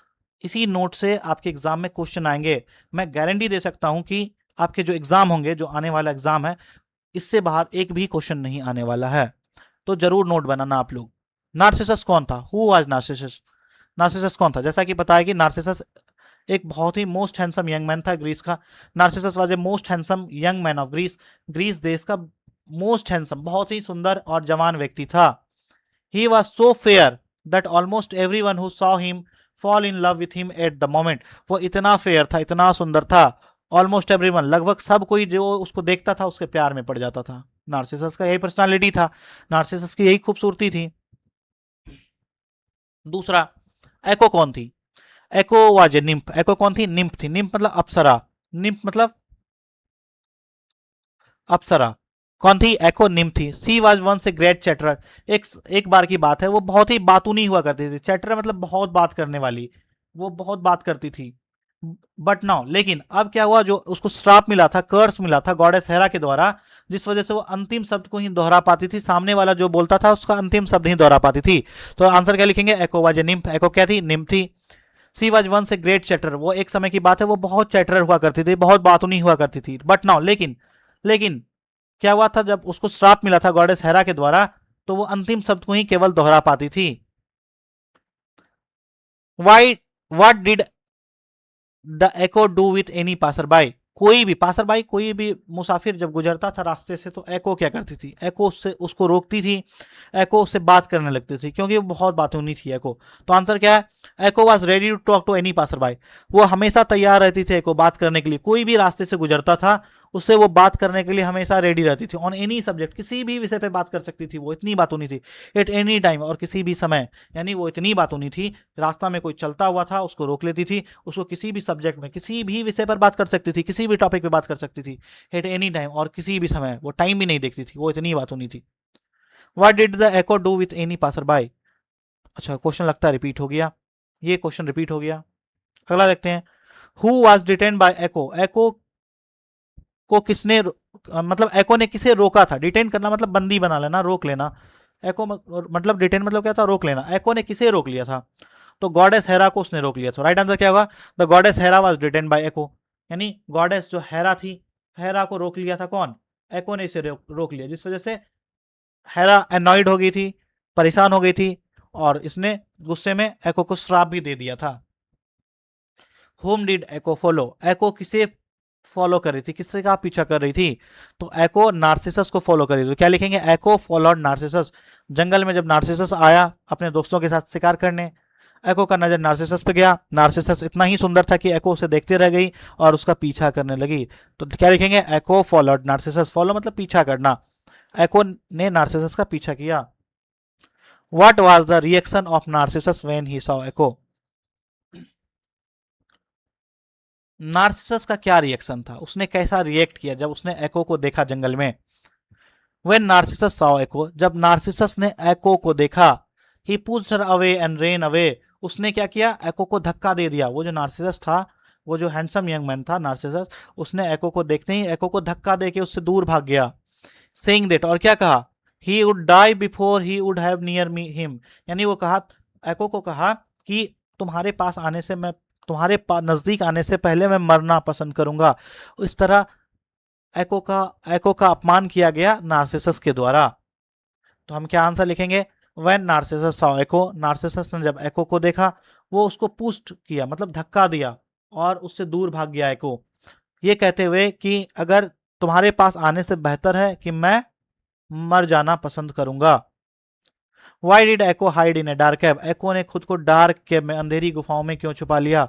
इसी नोट से आपके एग्जाम में क्वेश्चन आएंगे। मैं गारंटी दे सकता हूं कि आपके जो एग्जाम होंगे, जो आने वाला एग्जाम है, इससे बाहर एक भी क्वेश्चन नहीं आने वाला है। तो जरूर नोट बनाना आप लोग। नार्सिसस कौन था? Who was Narcissus? नार्सिसस कौन था? जैसा कि पता है कि नार्सिसस एक बहुत ही मोस्ट हैंडसम यंग मैन था ग्रीस का। Narcissus was a most handsome young man of Greece. Greece देश का मोस्ट हैंडसम, बहुत ही सुंदर और जवान व्यक्ति था। He was so fair that almost every one who saw him fall in love with him at the moment. वो इतना फेयर था, इतना सुंदर था, ऑलमोस्ट एवरीवन, लगभग सब कोई जो उसको देखता था उसके प्यार में पड़ जाता था। नार्सिसस का यही पर्सनालिटी था, नार्सिसस की यही खूबसूरती थी। दूसरा, एको कौन थी? Echo was A nymph. एको कौन थी? निम्फ थी। निम्फ मतलब अप्सरा। निम्फ मतलब अप्सरा। कौन थी? एको निम्फ थी। She was once a great chatterer. एक बार की बात है, वो बहुत ही बातूनी हुआ करती थी। चैटरर मतलब बहुत बात करने वाली, वो बहुत बात करती थी। बट नाउ, लेकिन अब क्या हुआ, जो उसको श्राप मिला था, कर्स मिला था गॉडेस हेरा के द्वारा, जिस वजह से वो अंतिम शब्द को ही दोहरा पाती थी, सामने वाला जो बोलता था उसका अंतिम शब्द ही दोहरा पाती थी। तो आंसर क्या लिखेंगे? एको वाज ए निम्फ। एको क्या थी? निम्फ थी। She was once a great chatter. वो एक समय की बात है, वो बहुत चैटर हुआ करती थी, बहुत बातूनी हुआ करती थी। बट नाउ, लेकिन क्या हुआ था, जब उसको श्राप मिला था गॉडेस हेरा के द्वारा, तो वो अंतिम शब्द को ही केवल दोहरा पाती थी। Why what did the Echo do with any passer by? कोई भी पासर बाई, कोई भी मुसाफिर जब गुजरता था रास्ते से, तो एको क्या करती थी? एको उससे उसको रोकती थी, एको उससे बात करने लगती थी, क्योंकि वो बहुत बातूनी थी एको। तो आंसर क्या है? Echo was ready to talk to any passer by. वो हमेशा तैयार रहती थी एको बात करने के लिए। कोई भी रास्ते से गुजरता था उससे वो बात करने के लिए हमेशा रेडी रहती थी। ऑन एनी सब्जेक्ट, किसी भी विषय पे बात कर सकती थी, वो इतनी बातूनी थी। एट एनी टाइम, और किसी भी समय, यानी वो इतनी बातूनी थी, रास्ता में कोई चलता हुआ था उसको रोक लेती थी, उसको किसी भी सब्जेक्ट में, किसी भी विषय पर बात कर सकती थी, किसी भी टॉपिक पे बात कर सकती थी, एट एनी टाइम, और किसी भी समय। वो टाइम भी नहीं देखती थी, वो इतनी बातूनी थी। What did the Echo do with any passer by? अच्छा, क्वेश्चन लगता है रिपीट हो गया, ये क्वेश्चन रिपीट हो गया। अगला देखते हैं। हु वाज डिटेन बाय एको? एको को किसने मतलब एको ने किसे रोका था? डिटेन करना मतलब बंदी बना लेना, रोक लेना। एको मतलब डिटेन मतलब क्या था? रोक लेना। एको ने किसे रोक लिया था? तो गॉडेस हेरा को उसने रोक लिया था। राइट आंसर क्या होगा? The goddess Hera was detain by Echo. यानी गॉडेस जो हेरा थी, हेरा को रोक लिया था कौन? एको ने इसे रोक लिया, जिस वजह से हेरा एनॉइड हो गई थी, परेशान हो गई थी, और इसने गुस्से में एको को श्राप भी दे दिया था। Whom did Echo follow? Echo किसे फॉलो कर रही थी, किससे का पीछा कर रही थी? तो एको नार्सिसस को फॉलो कर रही थी। तो क्या लिखेंगे? एको फॉलोड नार्सिसस। जंगल में जब नार्सिसस आया अपने दोस्तों के साथ शिकार करने, एको का नजर नार्सिसस पे गया। नार्सिसस इतना ही सुंदर था कि एको उसे देखते रह गई और उसका पीछा करने लगी। तो क्या लिखेंगे? एको फॉलोड नार्सिसस। फॉलो मतलब पीछा करना। एको ने नार्सिसस का पीछा किया। What was the reaction of Narcissus when he saw echo? Narcissus का क्या रिएक्शन था, उसने कैसा रिएक्ट किया जब उसने एको को देखा जंगल में? व्हेन नार्सिसस सॉ एको, जब नार्सिसस ने एको को देखा, he pushed her away and ran away, उसने क्या किया? एको को धक्का दे दिया। वो जो नार्सिसस था, वो जो हैंडसम यंग मैन था नार्सिसस, उसने एको को देखते ही एको को धक्का दे के उससे दूर भाग गया। सेइंग दैट, और क्या कहा? He would die before he would have near me him. यानी वो कहा, एको को कहा कि तुम्हारे पास आने से मैं, तुम्हारे नजदीक आने से पहले मैं मरना पसंद करूंगा। इस तरह एको का अपमान किया गया नार्सिसस के द्वारा। तो हम क्या आंसर लिखेंगे? When Narcissus saw echo, Narcissus ने जब एको को देखा, वो उसको पुस्ट किया मतलब धक्का दिया और उससे दूर भाग गया एको, ये कहते हुए कि अगर तुम्हारे पास आने से बेहतर है कि मैं मर जाना पसंद करूंगा। Why did Echo hide in a dark cave? Echo ने खुद को डार्क कैब में, अंधेरी गुफाओं में क्यों छुपा लिया?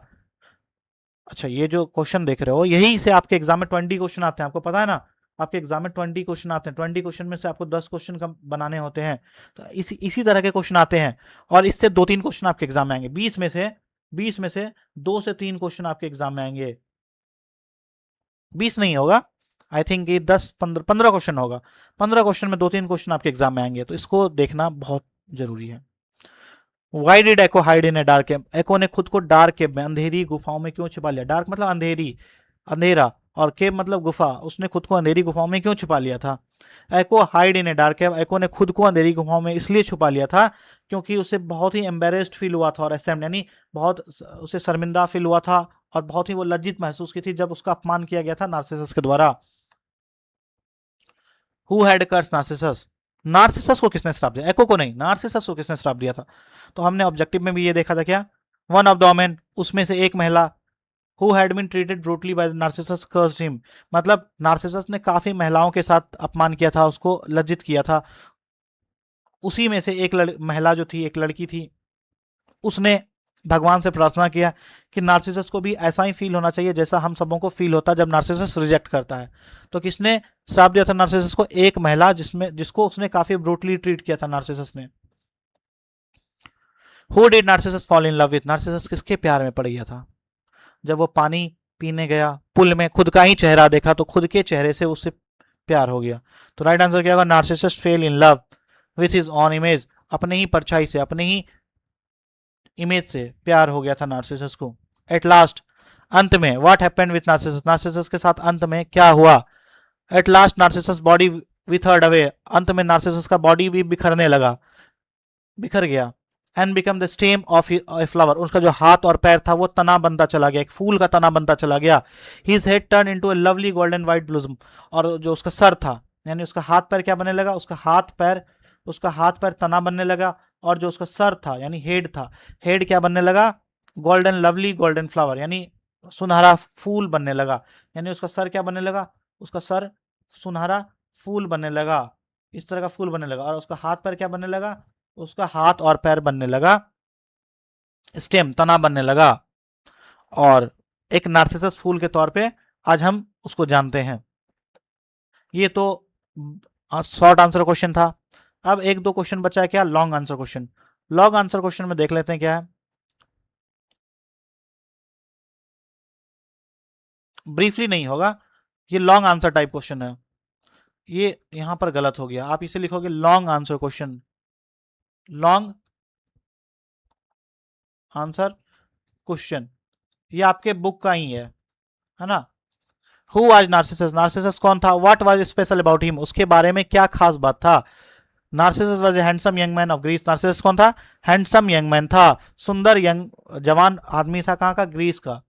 अच्छा, ये जो क्वेश्चन देख रहे हो, यही से आपके एग्जाम में 20 क्वेश्चन आते हैं, आपको पता है ना? आपके एग्जाम में 20 क्वेश्चन आते हैं, 20 क्वेश्चन में से आपको 10 क्वेश्चन कम बनाने होते हैं। तो इसी तरह के क्वेश्चन आते हैं, और इससे 2-3 क्वेश्चन आपके एग्जाम में आएंगे। 20 में से 2 से 3 क्वेश्चन आपके एग्जाम में आएंगे। 20 नहीं होगा, आई थिंक ये 10-15 क्वेश्चन होगा। 15 क्वेश्चन में 2-3 क्वेश्चन आपके एग्जाम में आएंगे, तो इसको देखना बहुत जरूरी है। Why did Echo hide in a dark cave? Echo ने खुद को डार्क केव में, अंधेरी गुफाओं में क्यों छिपा लिया? डार्क मतलब अंधेरी, अंधेरा, और केव मतलब गुफा। उसने खुद को अंधेरी गुफाओं में क्यों छिपा लिया था? एको hide in a dark cave, Echo ने खुद को अंधेरी गुफाओं में इसलिए छुपा लिया था क्योंकि उसे बहुत ही एम्बेरेस्ड फील हुआ था, और एसेम्ड यानी बहुत उसे शर्मिंदा फील हुआ था, और बहुत ही वो लज्जित महसूस की थी जब उसका अपमान किया गया था नार्सिसस के द्वारा। Who had curse Narcissus? Narcissus को किसने श्राप दिया? एको को नहीं, नार्सिसस को किसने श्राप दिया था? तो हमने ऑब्जेक्टिव में भी ये देखा था क्या, वन ऑफ द वोमेन, उसमें से एक महिला, who had been treated brutally by Narcissus cursed him, मतलब नार्सिसस ने काफी महिलाओं के साथ अपमान किया था, उसको लज्जित किया था। उसी में से एक महिला जो थी, एक लड़की थी, उसने भगवान से प्रार्थना किया कि नार्सिसस को भी ऐसा ही फील होना चाहिए जैसा हम सबों को फील होता है जब नार्सिसस रिजेक्ट करता है। तो किसने श्राप दिया था नार्सिसस को? एक महिला, जिसको उसने काफी ब्रूटली ट्रीट किया था नार्सिसस ने। Who did Narcissus fall in love with? Narcissus किसके प्यार में पड़ गया था? जब वो पानी पीने गया पुल में, खुद का ही चेहरा देखा तो खुद के चेहरे से उससे प्यार हो गया। तो राइट आंसर क्या होगा? Narcissus fail in love with his own image, अपने ही परछाई से, अपने ही इमेज से प्यार हो गया था नार्सिसस को। एट लास्ट, अंत में, what happened with Narcissus? Narcissus के साथ अंत में क्या हुआ? At last Narcissus body withered away, अंत में नार्सिसस का बॉडी भी बिखरने लगा, बिखर गया। And become the stem of a flower, उसका जो हाथ और पैर था वो तना बनता चला गया, एक फूल का तना बनता चला गया। His head turn into a lovely golden white blossom, और जो उसका सर था, यानी उसका हाथ पैर क्या बनने लगा? उसका हाथ पैर तना बनने लगा, और जो उसका सर था यानी हेड था, हेड क्या बनने लगा? गोल्डन, लवली गोल्डन फ्लावर, यानी सुनहरा फूल बनने लगा। यानी उसका सर क्या बनने लगा? उसका सर सुनहरा फूल बनने लगा, इस तरह का फूल बनने लगा। और उसका हाथ पैर क्या बनने लगा? उसका हाथ और पैर बनने लगा स्टेम, तना बनने लगा। और एक नार्सिसस फूल के तौर पे आज हम उसको जानते हैं। ये तो शॉर्ट आंसर क्वेश्चन था। अब एक दो क्वेश्चन बचा है क्या, long answer question. Long answer question में देख लेते हैं क्या है। ब्रीफली नहीं होगा, ये लॉन्ग आंसर टाइप क्वेश्चन है। ये यहां पर गलत हो गया, आप इसे लिखोगे long answer question, long answer question. ये आपके बुक का ही है ना। Who was Narcissus? नार्सिसस कौन था? What was special about him? उसके बारे में क्या खास बात था? Narcissus was a handsome young man of Greece. Narcissus कौन था? हैंडसम यंग मैन था, सुंदर यंग जवान आदमी था। कहाँ का? ग्रीस का।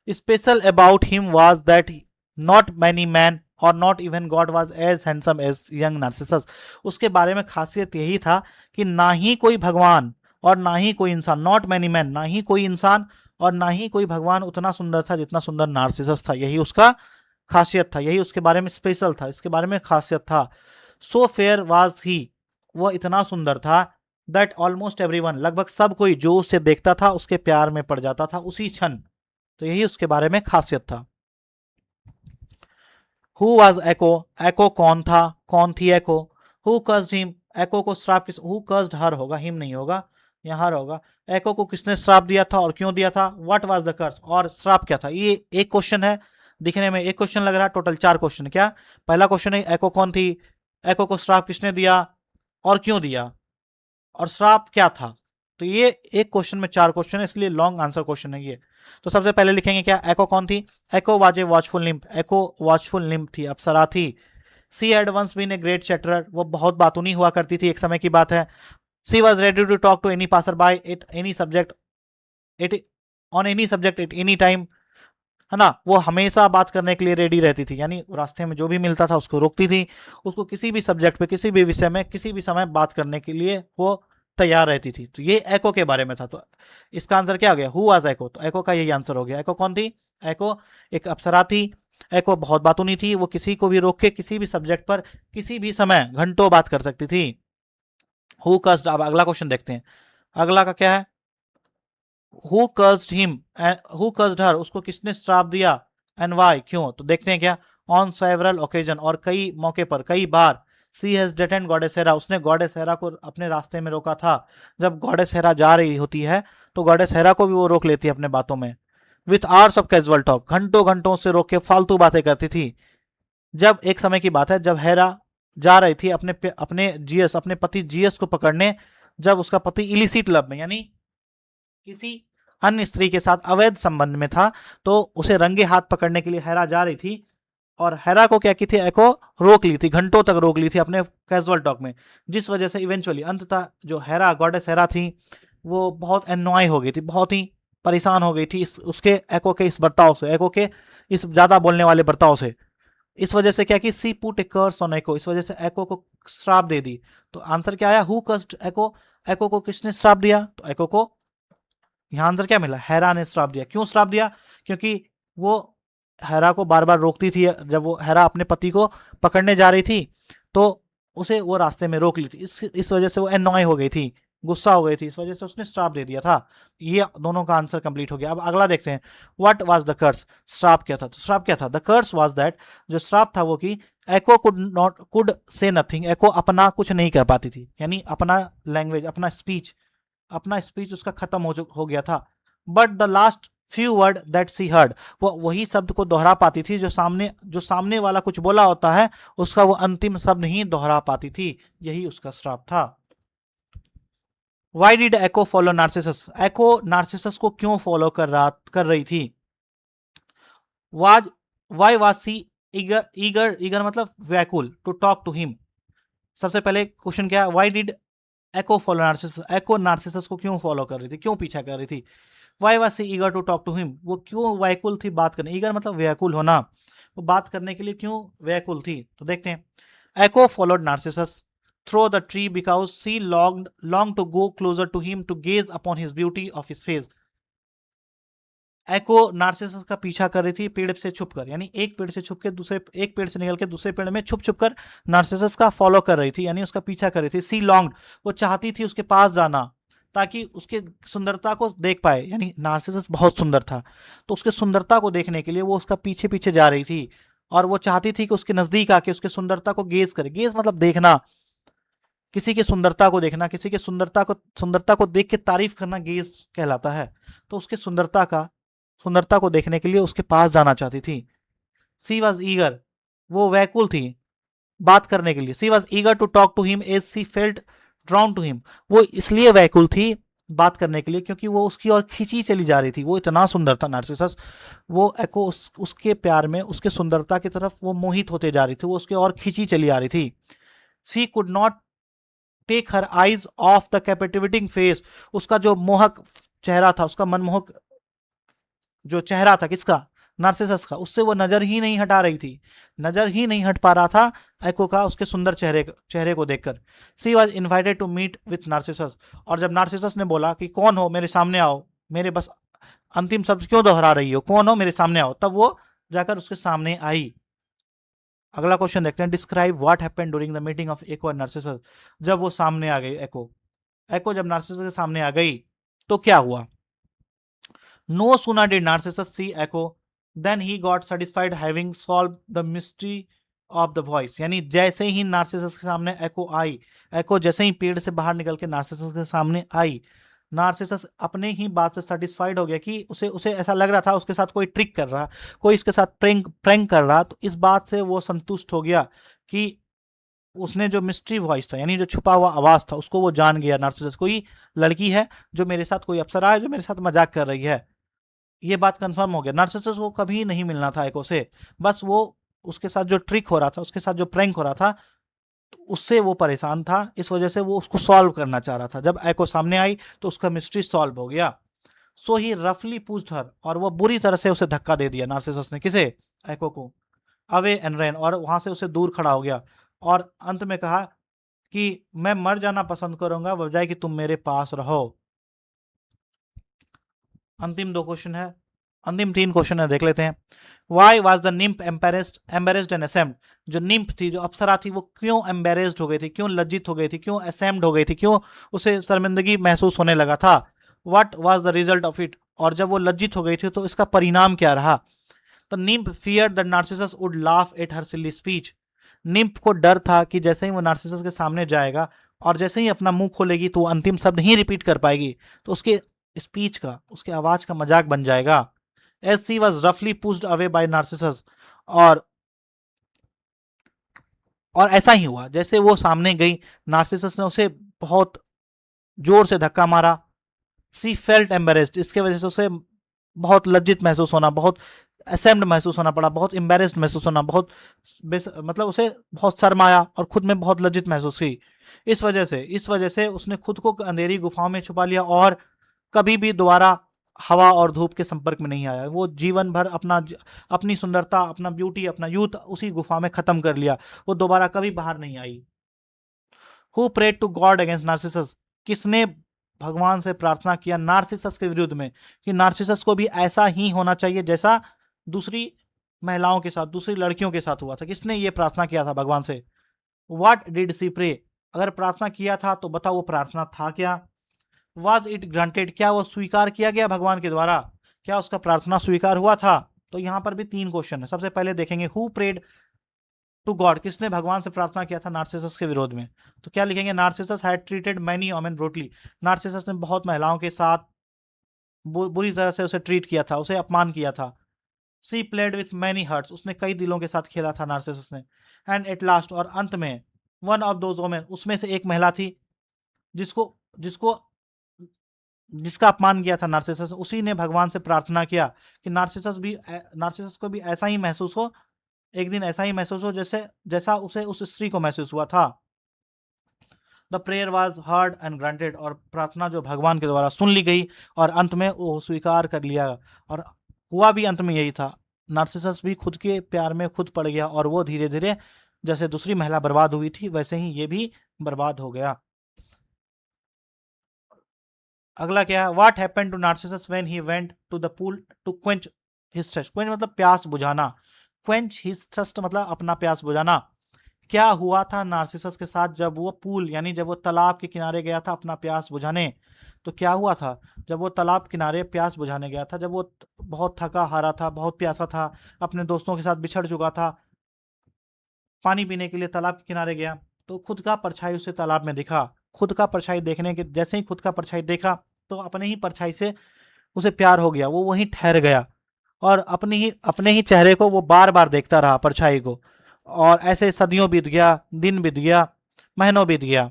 Special about him was that not many man और not even god was as handsome as young Narcissus. उसके बारे में खासियत यही था कि ना ही कोई भगवान और ना ही कोई इंसान, नॉट मैनी मैन, ना ही कोई इंसान और ना ही कोई भगवान उतना सुंदर था जितना सुंदर नार्सिसस था। यही उसका खासियत था, यही उसके बारे में स्पेशल था, इसके बारे में खासियत था। सो फेयर वाज ही, वह इतना सुंदर था, दैट ऑलमोस्ट एवरीवन, लगभग सब कोई जो उसे देखता था उसके प्यार में पड़ जाता था उसी क्षण। तो यही उसके बारे में खासियत था। हु वाज एको? एको कौन था, कौन थी Echo? Who cursed him? Echo को श्राप किस? हु कर्स्ड हर होगा, हिम नहीं होगा, यहाँ हर होगा। एको को किसने श्राप दिया था और क्यों दिया था? व्हाट वाज द कर्स, और श्राप क्या था? ये एक क्वेश्चन है, दिखने में एक क्वेश्चन लग रहा है, टोटल 4 क्वेश्चन। क्या पहला क्वेश्चन है एको कौन थी, एको को श्राप किसने दिया और क्यों दिया, और श्राप क्या था? तो ये एक क्वेश्चन में 4 क्वेश्चन है, इसलिए लॉन्ग आंसर क्वेश्चन है ये। तो सबसे पहले लिखेंगे क्या, एको कौन थी? Echo was a watchful nymph, Echo watchful nymph थी, अप्सरा थी। She had once been a great chatterer, वो बहुत बातूनी हुआ करती थी, एक समय की बात है। She was ready to talk to any passer by it any subject, it on any subject at any time, है ना। वो हमेशा बात करने के लिए रेडी रहती थी, यानी रास्ते में जो भी मिलता था उसको रोकती थी, उसको किसी भी सब्जेक्ट पे, किसी भी विषय में, किसी भी समय बात करने के लिए वो तैयार रहती थी। तो ये एको के बारे में था। तो इसका आंसर क्या हो गया? हु वाज एको। तो एको का यही आंसर हो गया। एको कौन थी? एको एक अप्सरा थी। एको बहुत बातूनी थी, वो किसी को भी रोक के किसी भी सब्जेक्ट पर किसी भी समय घंटों बात कर सकती थी। Who cursed? अब अगला क्वेश्चन देखते हैं, अगला का क्या है। Who cursed him, who cursed her, उसको किसने श्राप दिया, एंड वाई, क्यों? तो देखते हैं क्या। ऑन सेवरल ओकेजन, और कई मौके पर, कई बार। सी हैज डिटेन्ड गॉडेस हेरा, उसने गॉडेस हेरा को अपने रास्ते में रोका था। जब गॉडेस हेरा जा रही होती है तो गॉडेस हेरा को भी वो रोक लेती है अपने बातों में। With hours of casual talk, घंटों घंटों से रोक के फालतू बातें करती थी। जब एक समय की बात है, जब हेरा जा रही थी अपने पति जीएस को पकड़ने, जब उसका पति इलिसिट लव में यानी किसी अन्य स्त्री के साथ अवैध संबंध में था, तो उसे रंगे हाथ पकड़ने के लिए हेरा जा रही थी। और हेरा को क्या की थी, एको रोक ली थी, घंटों तक रोक ली थी अपने कैजुअल टॉक में, जिस वजह से इवेंचुअली अंततः जो हेरा, गॉडेस हेरा थी, वो बहुत एनॉय हो गई थी, बहुत ही परेशान हो गई थी उसके एको के इस बर्ताव से, एको के इस ज्यादा बोलने वाले बर्ताव से। इस वजह से क्या कि सी पुट ए कर्स ऑन एको, इस वजह से एको को श्राप दे दी। तो आंसर क्या आया, हु कर्स्ड एको, एको को किसने श्राप दिया, तो एको को यहां आंसर क्या मिला, हेरा ने श्राप दिया। क्यों श्राप दिया, क्योंकि वो हेरा को बार बार रोकती थी, जब वो हेरा अपने पति को पकड़ने जा रही थी तो उसे वो रास्ते में रोक ली थी, इस वजह से वो एनॉय हो गई थी, गुस्सा हो गई थी, इस वजह से उसने श्राप दे दिया था। ये दोनों का आंसर कंप्लीट हो गया। अब अगला देखते हैं, व्हाट वाज द कर्स, श्राप क्या था। तो श्राप क्या था, द कर्स वाज दैट, जो श्राप था वो कि एको कुड से नथिंग, एको अपना कुछ नहीं कह पाती थी, यानी अपना लैंग्वेज, अपना स्पीच उसका खत्म हो गया था। But the last few word that she heard, वो वही शब्द को दोहरा पाती थी जो सामने वाला कुछ बोला होता है, उसका वो अंतिम शब्द ही दोहरा पाती थी, यही उसका श्राप था। Why did Echo follow Narcissus, Echo Narcissus को क्यों फॉलो कर रही थी। Was why was she eager eager eager मतलब व्याकुल, टू टॉक टू हिम। सबसे पहले क्वेश्चन क्या, Y did Echo follow Narcissus, Echo Narcissus को क्यों फॉलो कर रही थी, क्यों पीछा कर रही थी। Why was she eager to talk to him, वो क्यों व्याकुल थी बात करने, ईगर मतलब व्याकुल होना, वो बात करने के लिए क्यों व्याकुल थी। तो देखते हैं, Echo followed Narcissus through the tree because she long to go closer to him to gaze upon his beauty of his face. Echo Narcissus का पीछा कर रही थी पेड़ से छुपकर, यानी एक पेड़ से छुप के दूसरे, एक पेड़ से निकल के दूसरे पेड़ में छुप छुप कर नार्सिसस का फॉलो कर रही थी, यानी उसका पीछा कर रही थी। सी लॉन्ग, वो चाहती थी उसके पास जाना ताकि उसके सुंदरता को देख पाए, यानी नार्सिसस बहुत सुंदर था, तो उसके सुंदरता को देखने के लिए वो उसका पीछे पीछे जा रही थी, और वो चाहती थी कि उसके नजदीक आके उसके सुंदरता को गेज करे। गेज मतलब देखना, किसी की सुंदरता को देखना, किसी की सुंदरता को देख के तारीफ करना गेज कहलाता है। तो उसके सुंदरता को देखने के लिए उसके पास जाना चाहती थी। सी वॉज ईगर, वो व्याकुल थी बात करने के लिए। She was eager to talk to him as she felt drawn to him, वो इसलिए व्याकुल थी बात करने के लिए क्योंकि वो उसकी ओर खींची चली जा रही थी, वो इतना सुंदर था नार्सिसस, वो एको उसके प्यार में, उसके सुंदरता की तरफ वो मोहित होते जा रही थी, वो उसके और खींची चली आ रही थी। She could not take her eyes off the captivating face, उसका जो मोहक चेहरा था, उसका मनमोहक जो चेहरा था किसका, नार्सिसस का, उससे वो नजर ही नहीं हटा रही थी, नजर ही नहीं हट पा रहा था एको का उसके सुंदर चेहरे को देखकर। She was invited to meet with Narcissus, और जब नार्सिसस ने बोला कि कौन हो, मेरे सामने आओ, मेरे बस अंतिम शब्द क्यों दोहरा रही हो, कौन हो, मेरे सामने आओ, तब वो जाकर उसके सामने आई। अगला क्वेश्चन देखते हैं, describe what happened during the meeting of echo and Narcissus, जब वो सामने आ गई एको, एको जब नार्सिसस के सामने आ गई तो क्या हुआ। No sooner did Narcissus see Echo than he got satisfied having solved the mystery of the voice, यानी जैसे ही नार्सिसस के सामने एको आई, एको जैसे ही पेड़ से बाहर निकल के नार्सिसस के सामने आई, नार्सिसस अपने ही बात से सेटिस्फाइड हो गया कि उसे उसे ऐसा लग रहा था उसके साथ कोई ट्रिक कर रहा, कोई इसके साथ प्रैंक कर रहा, तो इस बात से वो संतुष्ट हो गया कि उसने जो मिस्ट्री वॉइस था, यानी जो छुपा हुआ आवाज था, उसको वो जान गया। नार्सिसस, कोई लड़की है जो मेरे साथ, कोई अप्सरा है जो मेरे साथ मजाक कर रही है, ये बात कंफर्म हो गया। नार्सिसस को कभी नहीं मिलना था एको से, बस वो उसके साथ जो ट्रिक हो रहा था, उसके साथ जो प्रैंक हो रहा था, तो उससे वो परेशान था, इस वजह से वो उसको सॉल्व करना चाह रहा था। जब एको सामने आई तो उसका मिस्ट्री सॉल्व हो गया। सो ही रफली पूज्ड हर, और वो बुरी तरह से उसे धक्का दे दिया नार्सिसस ने, किसे, एको को, अवे एंड रैन, और वहां से उसे दूर खड़ा हो गया, और अंत में कहा कि मैं मर जाना पसंद करूंगा बजाय कि तुम मेरे पास रहो। अंतिम दो क्वेश्चन है, अंतिम तीन क्वेश्चन है, देख लेते हैं। Why was the निम्प embarrassed and ashamed, जो निम्प थी, जो अप्सरा थी, वो क्यों एम्बेरेस्ड हो गई थी, क्यों लज्जित हो गई थी, क्यों असेम्ड हो गई थी, क्यों उसे शर्मिंदगी महसूस होने लगा था। What was the result of it, और जब वो लज्जित हो गई थी तो इसका परिणाम क्या रहा। तो निम्प fear that Narcissus would laugh at her silly speech, निम्प को डर था कि जैसे ही वो नार्सिसस के सामने जाएगा और जैसे ही अपना मुंह खोलेगी तो वो अंतिम शब्द ही रिपीट कर पाएगी, तो उसके स्पीच का, उसके आवाज का मजाक बन जाएगा। एज सी वॉज रफली पुश्ड अवे बाय नार्सिसस, और और ऐसा ही हुआ, जैसे वो सामने गई नार्सिसस ने उसे बहुत जोर से धक्का मारा। सी फेल्ट एम्बेरेस्ड, इसके वजह से उसे बहुत लज्जित महसूस होना, बहुत असेम्ड महसूस होना पड़ा, बहुत एम्बेरेस्ड महसूस होना, बहुत मतलब उसे बहुत शर्म आया और खुद में बहुत लज्जित महसूस की। इस वजह से उसने खुद को अंधेरी गुफाओं में छुपा लिया और कभी भी दोबारा हवा और धूप के संपर्क में नहीं आया। वो जीवन भर अपनी सुंदरता, अपना ब्यूटी, अपना यूथ उसी गुफा में खत्म कर लिया। वो दोबारा कभी बाहर नहीं आई। Who prayed to god against Narcissus, किसने भगवान से प्रार्थना किया नार्सिसस के विरुद्ध में कि नार्सिसस को भी ऐसा ही होना चाहिए जैसा दूसरी महिलाओं के साथ, दूसरी लड़कियों के साथ हुआ था। किसने ये प्रार्थना किया था भगवान से? व्हाट डिड सी प्रे, अगर प्रार्थना किया था तो बताओ वो प्रार्थना था क्या? वाज इट ग्रांटेड, क्या वो स्वीकार किया गया भगवान के द्वारा? क्या उसका प्रार्थना स्वीकार हुआ था? तो यहां पर भी 3 क्वेश्चन है। सबसे पहले देखेंगे हु प्रेड टू गॉड, किसने भगवान से प्रार्थना किया था नार्सिसस के विरोध में? तो क्या लिखेंगे? Narcissus had treated many women brutally, Narcissus ने बहुत महिलाओं के साथ बुरी तरह से उसे ट्रीट किया था, उसे अपमान किया था। She played with many hearts, उसने कई दिलों के साथ खेला था नार्सिसस ने। एंड एट लास्ट, और अंत में, वन ऑफ दोज वोमेन, उसमें से एक महिला थी जिसको जिसको जिसका अपमान किया था नार्सिसस, उसी ने भगवान से प्रार्थना किया कि नार्सिसस को भी ऐसा ही महसूस हो, एक दिन ऐसा ही महसूस हो जैसा उसे उस स्त्री को महसूस हुआ था। The prayer was heard and granted, और प्रार्थना जो भगवान के द्वारा सुन ली गई और अंत में वो स्वीकार कर लिया। और हुआ भी अंत में यही था, नार्सिसस भी खुद के प्यार में खुद पड़ गया और वो धीरे धीरे जैसे दूसरी महिला बर्बाद हुई थी वैसे ही ये भी बर्बाद हो गया। अगला क्या है? What happened to Narcissus when he went to the pool to quench his thirst, quench मतलब प्यास बुझाना, क्वेंच हिज थर्स्ट मतलब अपना प्यास बुझाना। क्या हुआ था नार्सिसस के साथ जब वो पूल यानी जब वो तालाब के किनारे गया था अपना प्यास बुझाने? तो क्या हुआ था जब वो तालाब किनारे प्यास बुझाने गया था? जब वो बहुत थका हारा था, बहुत प्यासा था, अपने दोस्तों के साथ बिछड़ चुका था, पानी पीने के लिए तालाब के किनारे गया तो खुद का परछाई उसे तालाब में दिखा। खुद का परछाई देखने के जैसे ही खुद का परछाई देखा तो अपने ही परछाई से उसे प्यार हो गया। वो वहीं ठहर गया और अपने ही चेहरे को वो बार बार देखता रहा, परछाई को। और ऐसे सदियों बीत गया, दिन बीत गया, महीनों बीत गया।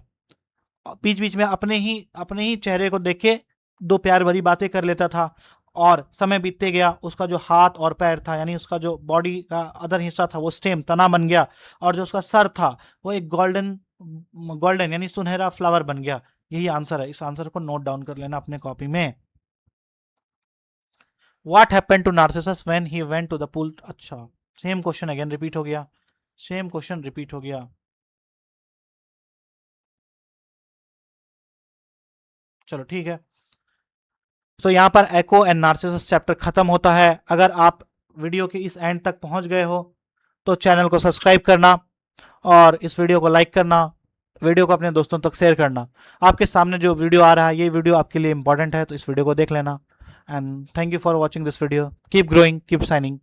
बीच बीच में अपने ही चेहरे को देख के दो प्यार भरी बातें कर लेता था। और समय बीतते गया, उसका जो हाथ और पैर था यानी उसका जो बॉडी का अदर हिस्सा था वो स्टेम, तना बन गया। और जो उसका सर था वो एक गोल्डन गोल्डन यानी सुनहरा फ्लावर बन गया। यही आंसर है। इस आंसर को नोट डाउन कर लेना अपने कॉपी में। What happened to Narcissus when he went to the pool, अच्छा सेम क्वेश्चन अगेन रिपीट हो गया, सेम क्वेश्चन रिपीट हो गया। चलो ठीक है। तो यहाँ पर एको एंड नार्सिसस चैप्टर खत्म होता है। अगर आप वीडियो के इस एंड तक पहुंच गए हो तो चैनल को सब्सक्राइब करना और इस वीडियो को लाइक करना, वीडियो को अपने दोस्तों तक शेयर करना। आपके सामने जो वीडियो आ रहा है ये वीडियो आपके लिए इंपॉर्टेंट है तो इस वीडियो को देख लेना। And thank you for watching this video. Keep growing, keep signing.